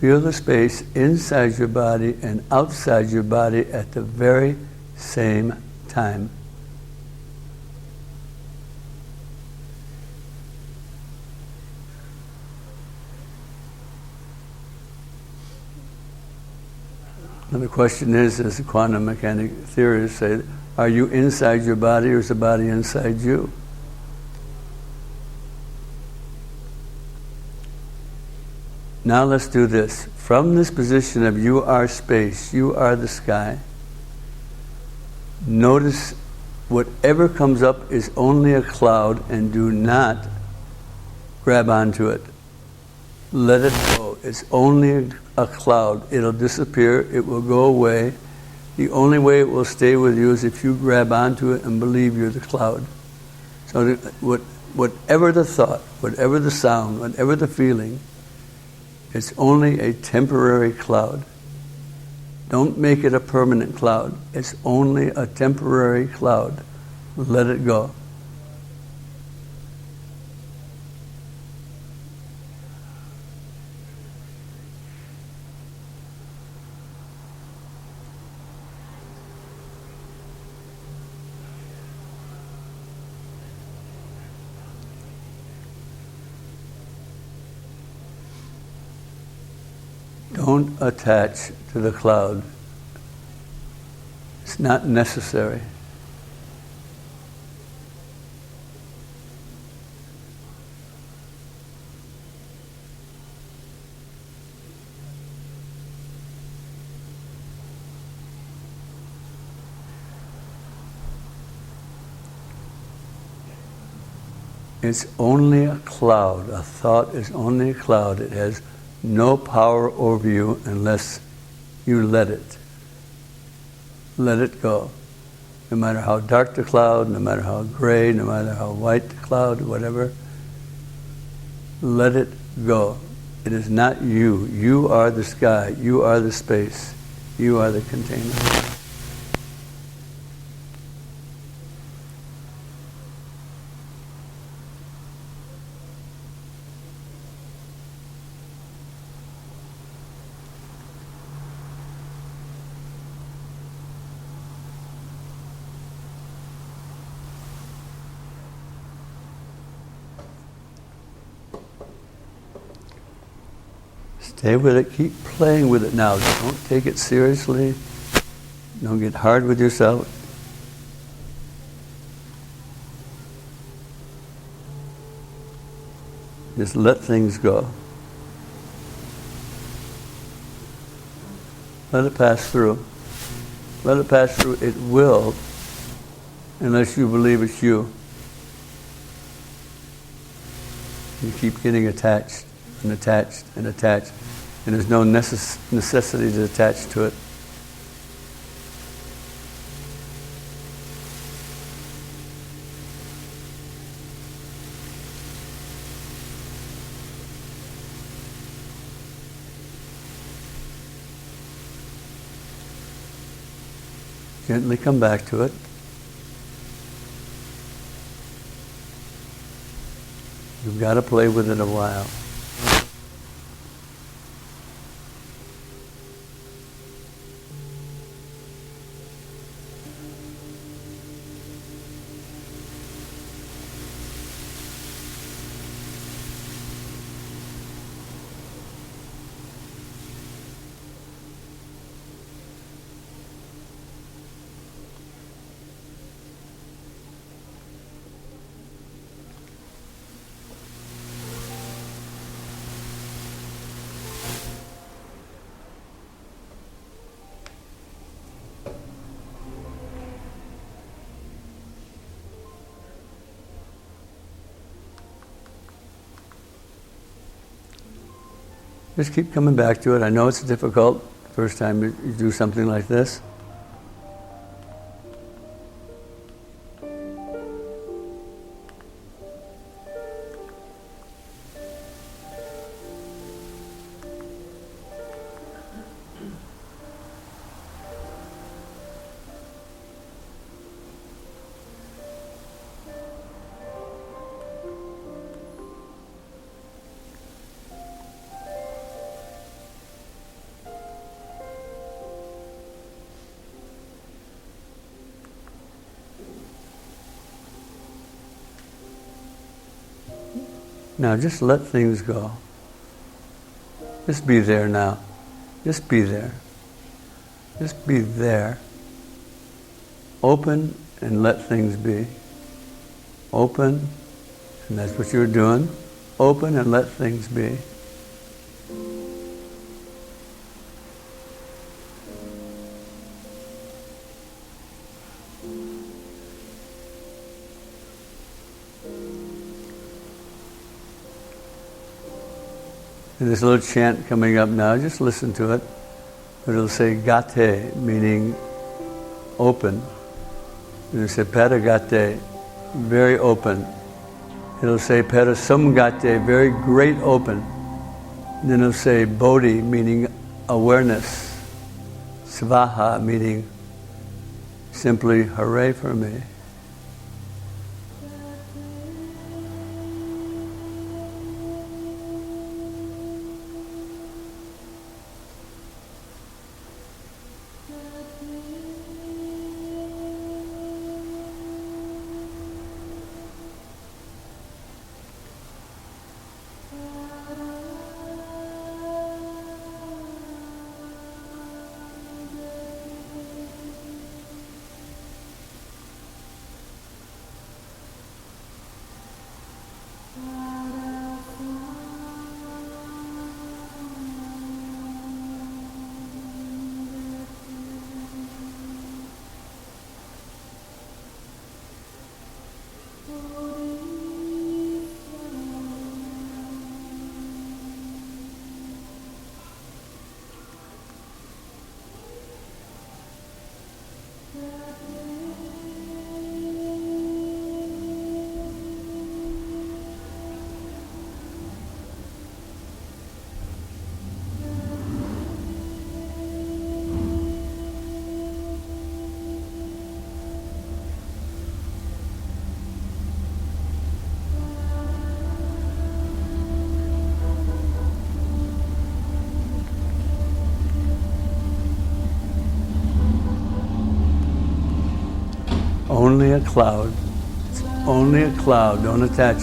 Feel the space inside your body and outside your body at the very same time. And the question is, as the quantum mechanic theorists say, are you inside your body or is the body inside you? Now let's do this. From this position of you are space, you are the sky, notice whatever comes up is only a cloud and do not grab onto it. Let it go. It's only a cloud. It'll disappear. It will go away. The only way it will stay with you is if you grab onto it and believe you're the cloud. So whatever the thought, whatever the sound, whatever the feeling, it's only a temporary cloud. Don't make it a permanent cloud. It's only a temporary cloud. Let it go. Don't attach to the cloud. It's not necessary. It's only a cloud. A thought is only a cloud. It has no power over you unless you let it. Let it go. No matter how dark the cloud, no matter how gray, no matter how white the cloud, whatever, let it go. It is not you. You are the sky. You are the space. You are the container. Stay with it. Keep playing with it now. Don't take it seriously. Don't get hard with yourself. Just let things go. Let it pass through. Let it pass through. It will, unless you believe it's you. You keep getting attached and attached and attached. And there's no necessity to attach to it. Gently come back to it. You've got to play with it a while. Just keep coming back to it. I know it's difficult the first time you do something like this. Now just let things go. Just be there now. Just be there. Just be there. Open and let things be. Open, and that's what you're doing. Open and let things be. And this little chant coming up now, just listen to it. But it'll say gate, meaning open. And it'll say pera gate, very open. It'll say pera sum gate, very great open. And then it'll say bodhi, meaning awareness. Svaha, meaning simply hooray for me. only a cloud. It's only a cloud. Don't attach.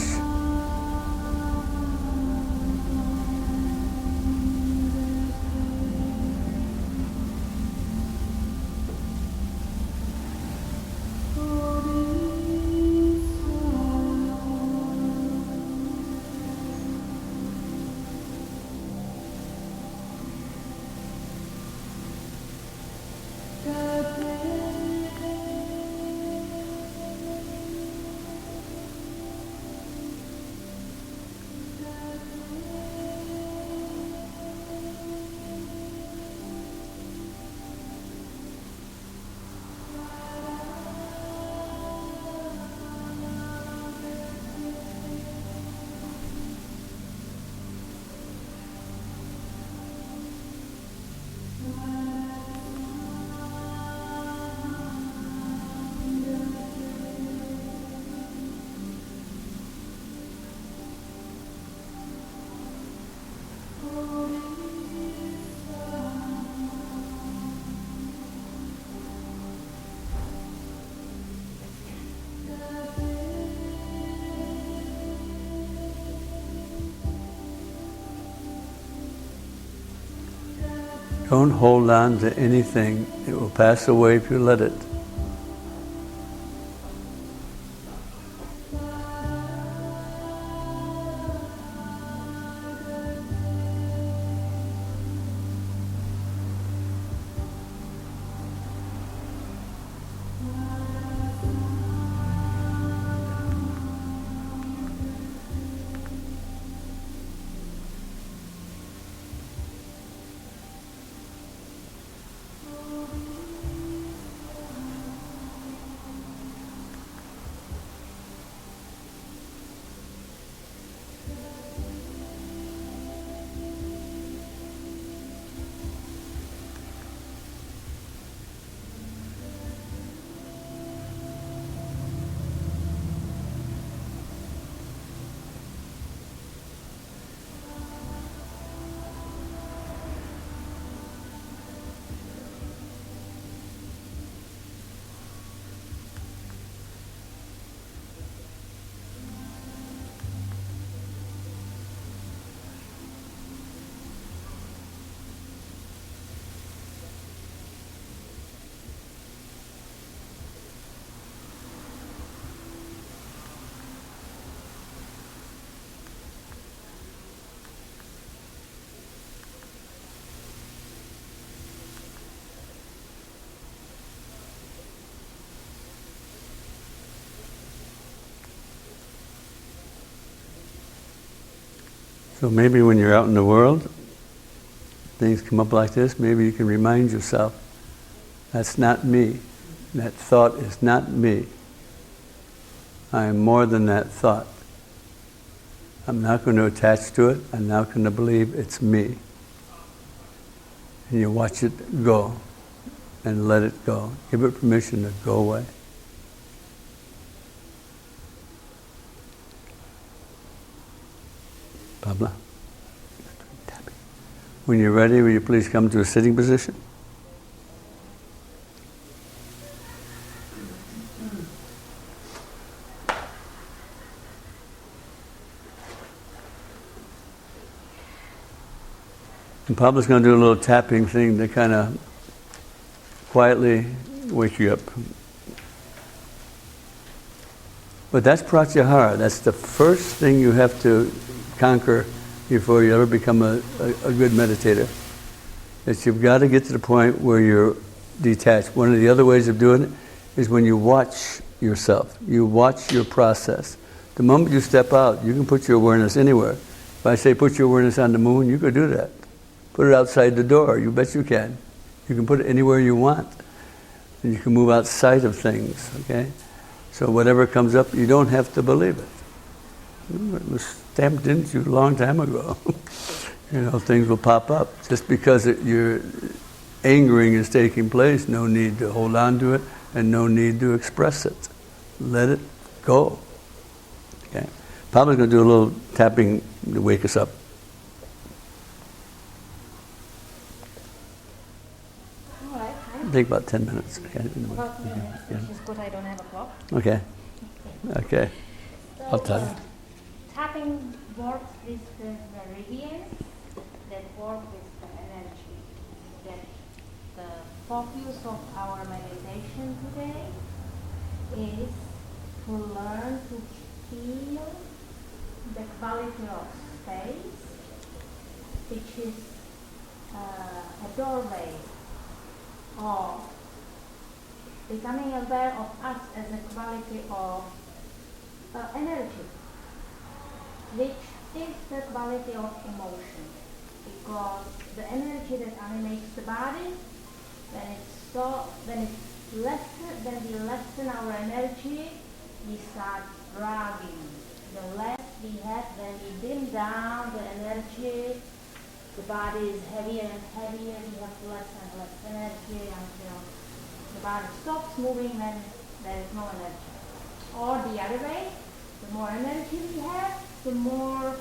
Don't hold on to anything. It will pass away if you let it. So maybe when you're out in the world, things come up like this, maybe you can remind yourself, that's not me. That thought is not me. I am more than that thought. I'm not going to attach to it. I'm not going to believe it's me. And you watch it go and let it go. Give it permission to go away. Pablo? When you're ready, will you please come to a sitting position? And Pablo's going to do a little tapping thing to kind of quietly wake you up. But that's pratyahara. That's the first thing you have to conquer before you ever become a good meditator. That you've got to get to the point where you're detached. One of the other ways of doing it is when you watch yourself. You watch your process. The moment you step out, you can put your awareness anywhere. If I say put your awareness on the moon, you could do that. Put it outside the door. You bet you can. You can put it anywhere you want. And you can move outside of things, okay? So whatever comes up, you don't have to believe it. It was stamped into you a long time ago. You know, things will pop up. Just because your angering is taking place, no need to hold on to it and no need to express it. Let it go. Okay? Pablo's going to do a little tapping to wake us up. Take about 10 minutes. Okay. About 2 minutes, Yeah. which is good. I don't have a clock. Okay. Okay. So, I'll tell you. Tapping works with the meridians that work with the energy. That the focus of our meditation today is to learn to feel the quality of space, which is a doorway of becoming aware of us as a quality of energy, which is the quality of emotion. Because the energy that animates the body, when we lessen our energy, we start dragging. The less we have, when we dim down the energy, the body is heavier and heavier, we have less and less energy until the body stops moving when there is no energy. Or the other way, the more energy we have, the more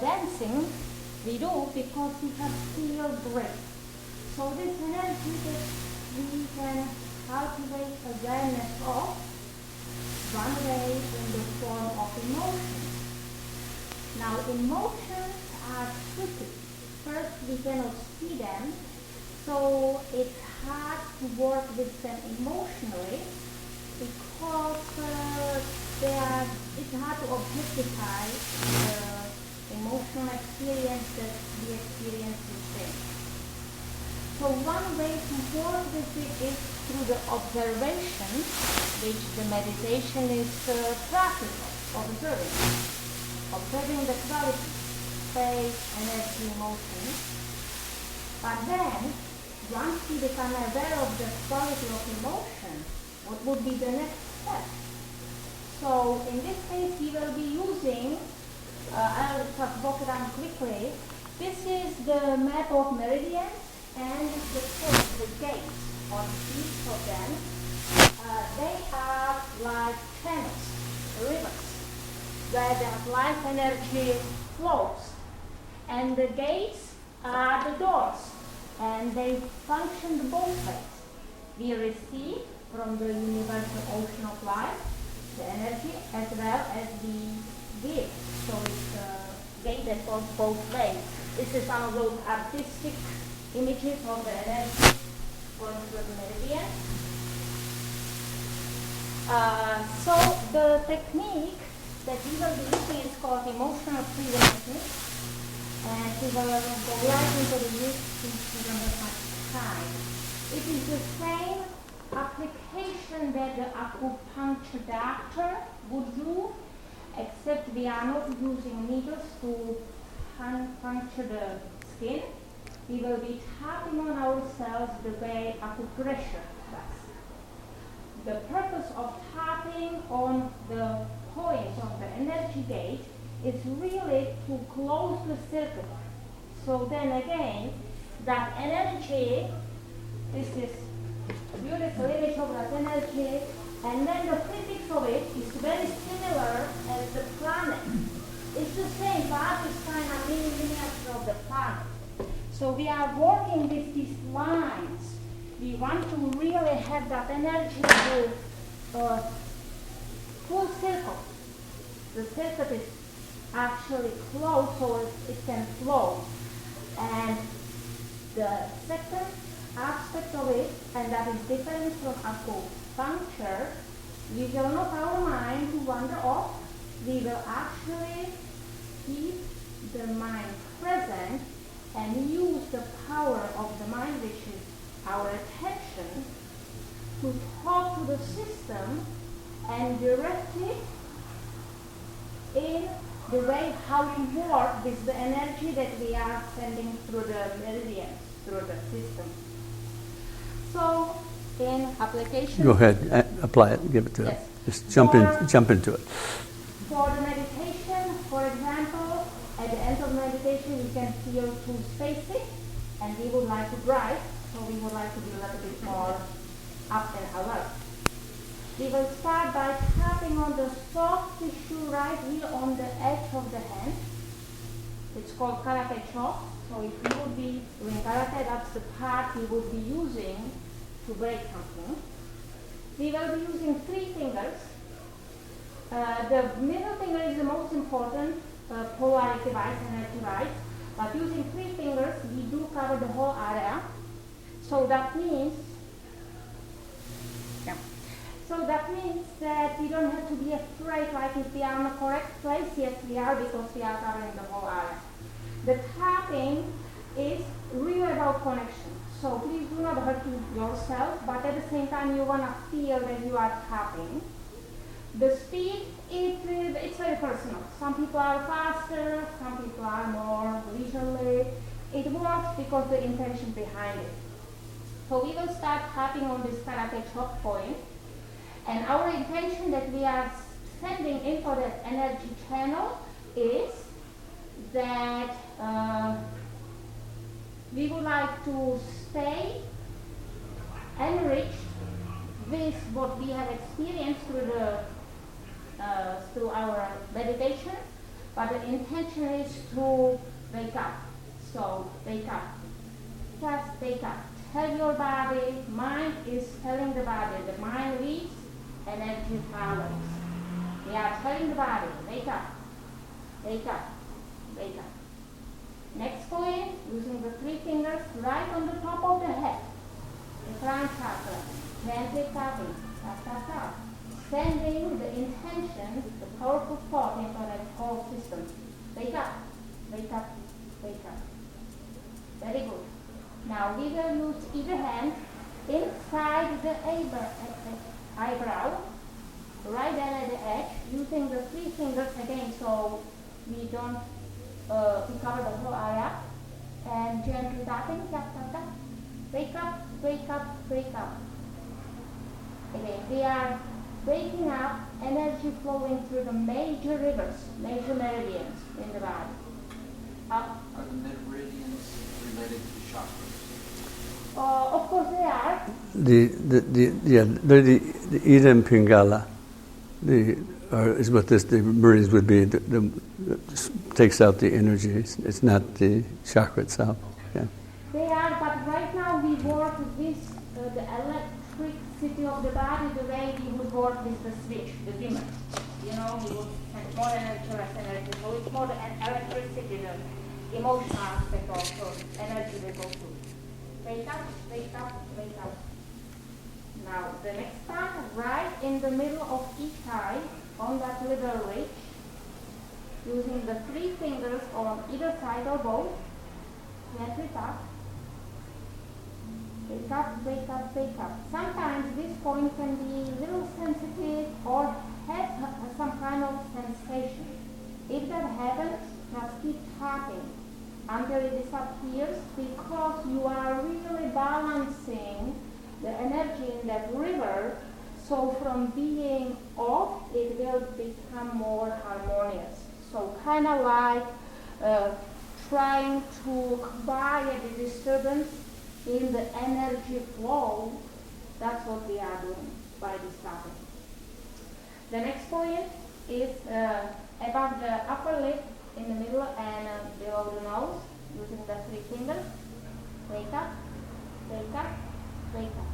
dancing we do because we have feel great. So this energy that we can cultivate awareness of, one way in the form of emotions. Now emotions are tricky. First, we cannot see them, so it's hard to work with them emotionally because it's hard to objectify the emotional experience that we experience with them. So one way to work with it is through the observation, which the meditation is practical, observing the quality, space, energy, emotion. But then, once we become aware of the quality of emotion, what would be the next step? So in this case, we will be using, I'll just walk it down quickly. This is the map of meridians and the gates on each of them. They are like channels, rivers, where the life energy flows. And the gates are the doors, and they function both ways. We receive from the universal ocean of life the energy as well as we give. So it's a gate that goes both ways. This is one of those artistic images of the energy going through the meridian. So the technique that we will be using is called emotional freedom technique. And we will go right into the use since we don't have much time. It is the same application that the acupuncture doctor would do, except we are not using needles to puncture the skin. We will be tapping on ourselves the way acupressure does. The purpose of tapping on the points of the energy gate is really to close the circuit. So then again, that energy, this is beautiful image of that energy, and then the physics of it is very similar as the planet. It's the same, but it's kind of miniature of the planet. So we are working with these lines. We want to really have that energy to full circle. The circuit is actually closed so it can flow. And the second aspect of it, and that is different from acupuncture, we will not allow our mind to wander off. We will actually keep the mind present and use the power of the mind, which is our attention, to talk to the system and direct it in the way how to work with the energy that we are sending through the meridians, through the system. So, in application... Go ahead, apply it, give it to it. Yes. Just jump into it. For the meditation, for example, at the end of meditation, we can feel two spaces, and we would like to drive, so we would like to be a little bit more up and alert. We will start by tapping on the soft tissue right here on the edge of the hand. It's called karate chop. So if we would be doing karate, that's the part we would be using to break something. We will be using 3 fingers. The middle finger is the most important polarity wise, energy wise, but using 3 fingers we do cover the whole area. So that means that we don't have to be afraid, like if we are in the correct place. Yes, we are, because we are covering the whole area. The tapping is really about connection. So please do not hurt yourself, but at the same time you want to feel that you are tapping. The speed, it's very personal. Some people are faster, some people are more leisurely. It works because the intention behind it. So we will start tapping on this karate chop point. And our intention that we are sending into that energy channel is that we would like to stay enriched with what we have experienced through our meditation, but the intention is to wake up. So wake up. Just wake up. Tell your body, mind is telling the body, the mind leads, energy follows. We are telling the body, wake up, wake up, wake up. Next point, using the 3 fingers right on the top of the head, the crown chakra, gently tapping, tap, tap, tap, sending the intention, the powerful thought into that whole system. Wake up, wake up, wake up. Very good. Now we will use either hand inside the eyebrow, right down at the edge, using the 3 fingers again, so we don't we cover the whole area, and gently tapping, tap, tap, tap. Wake up, wake up, wake up. Again, we are waking up, energy flowing through the major rivers, major meridians in the body. Are the meridians related to the chakras? Of course they are. They're the Ida and Pingala. Is what the meridians would be. Takes out the energy. It's not the chakra itself. Yeah. They are, but right now we work with the electricity of the body the way we would work with the switch, the dimmer. You know, we would send more energy, less energy. So it's more the electricity, the emotional aspect of energy we go through. Wake up, wake up, wake up. Now the next part, right in the middle of each eye, on that little ridge, using the 3 fingers on either side or both, gently tap. Wake up, wake up, wake up. Sometimes this point can be a little sensitive or have some kind of sensation. If that happens, just keep tapping until it disappears, because you are really balancing the energy in that river. So from being off, it will become more harmonious. So kind of like trying to quiet the disturbance in the energy flow. That's what we are doing by this tapping. The next point is above the upper lip, in the middle and below the nose, using the 3 fingers. Wake up, wake up, wake up.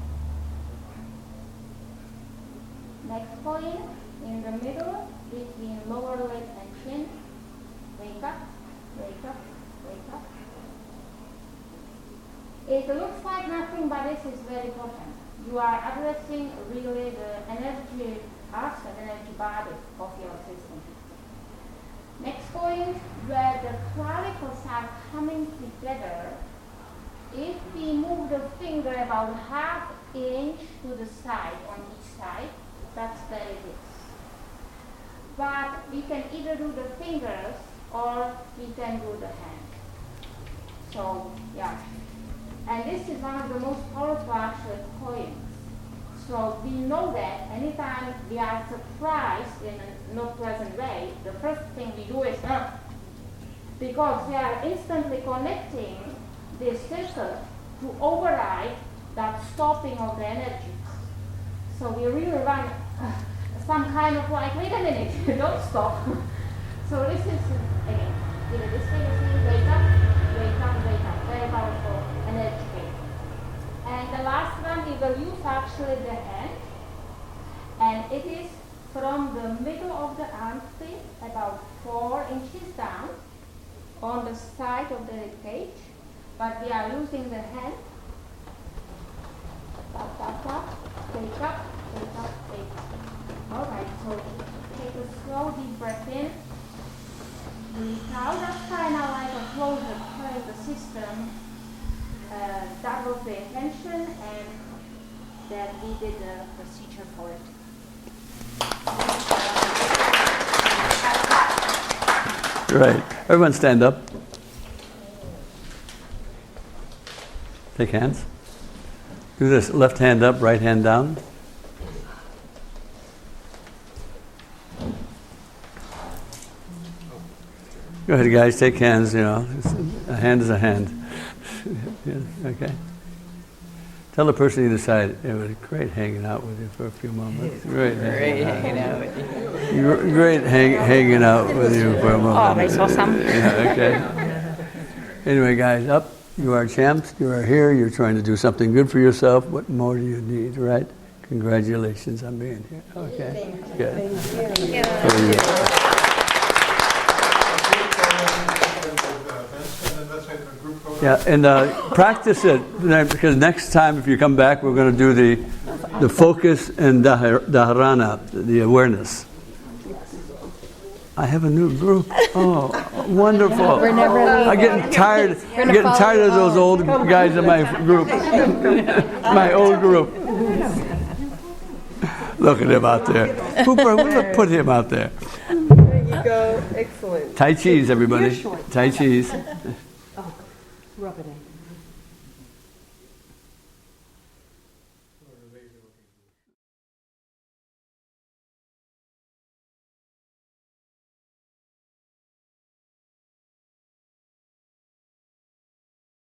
Next point, in the middle, between lower lip and chin. Wake up, wake up, wake up. It looks like nothing, but this is very important. You are addressing really the energy aspect, energy body of your system. Next point, where the clavicles are coming together, if we move the finger about ½ inch to the side on each side, that's very good. But we can either do the fingers or we can do the hand. So, yeah. And this is one of the most powerful actually coins. So we know that anytime we are surprised in a not pleasant way, the first thing we do is because we are instantly connecting this circle to override that stopping of the energy. So we really want some kind of like, wait a minute, don't stop. So this is, again, either this way, wake up, wake up, wake up. Very powerful energy. And the last one time we will use actually the hand, and it is from the middle of the armpit, about 4 inches down, on the side of the rib cage, but we are using the hand. Tap, tap, tap, take up, take up, take up. All right, so take a slow deep breath in. Breathe out. That's kind of like a closure to the system. That was the intention, and that we did the procedure for it. Right. Everyone stand up. Take hands. Do this. Left hand up, right hand down. Go ahead, guys. Take hands. You know, a hand is a hand. Yeah, okay. Tell the person either side, it was great hanging out with you for a few moments. Great hanging out with you. Great hanging out with you for a moment. Always awesome. Yeah, okay. Anyway, guys, up. You are champs. You are here. You're trying to do something good for yourself. What more do you need, right? Congratulations on being here. Okay. Good. Thank you. Very good. Yeah, and practice it, because next time if you come back, we're going to do the focus and dharana, the awareness. I have a new group. Oh, wonderful! We're never leaving. I'm getting tired. I'm getting tired of those old guys in my group. My old group. Look at him out there. Hooper, put him out there. There you go. Excellent. Tai Chi's, everybody. Tai Chi's.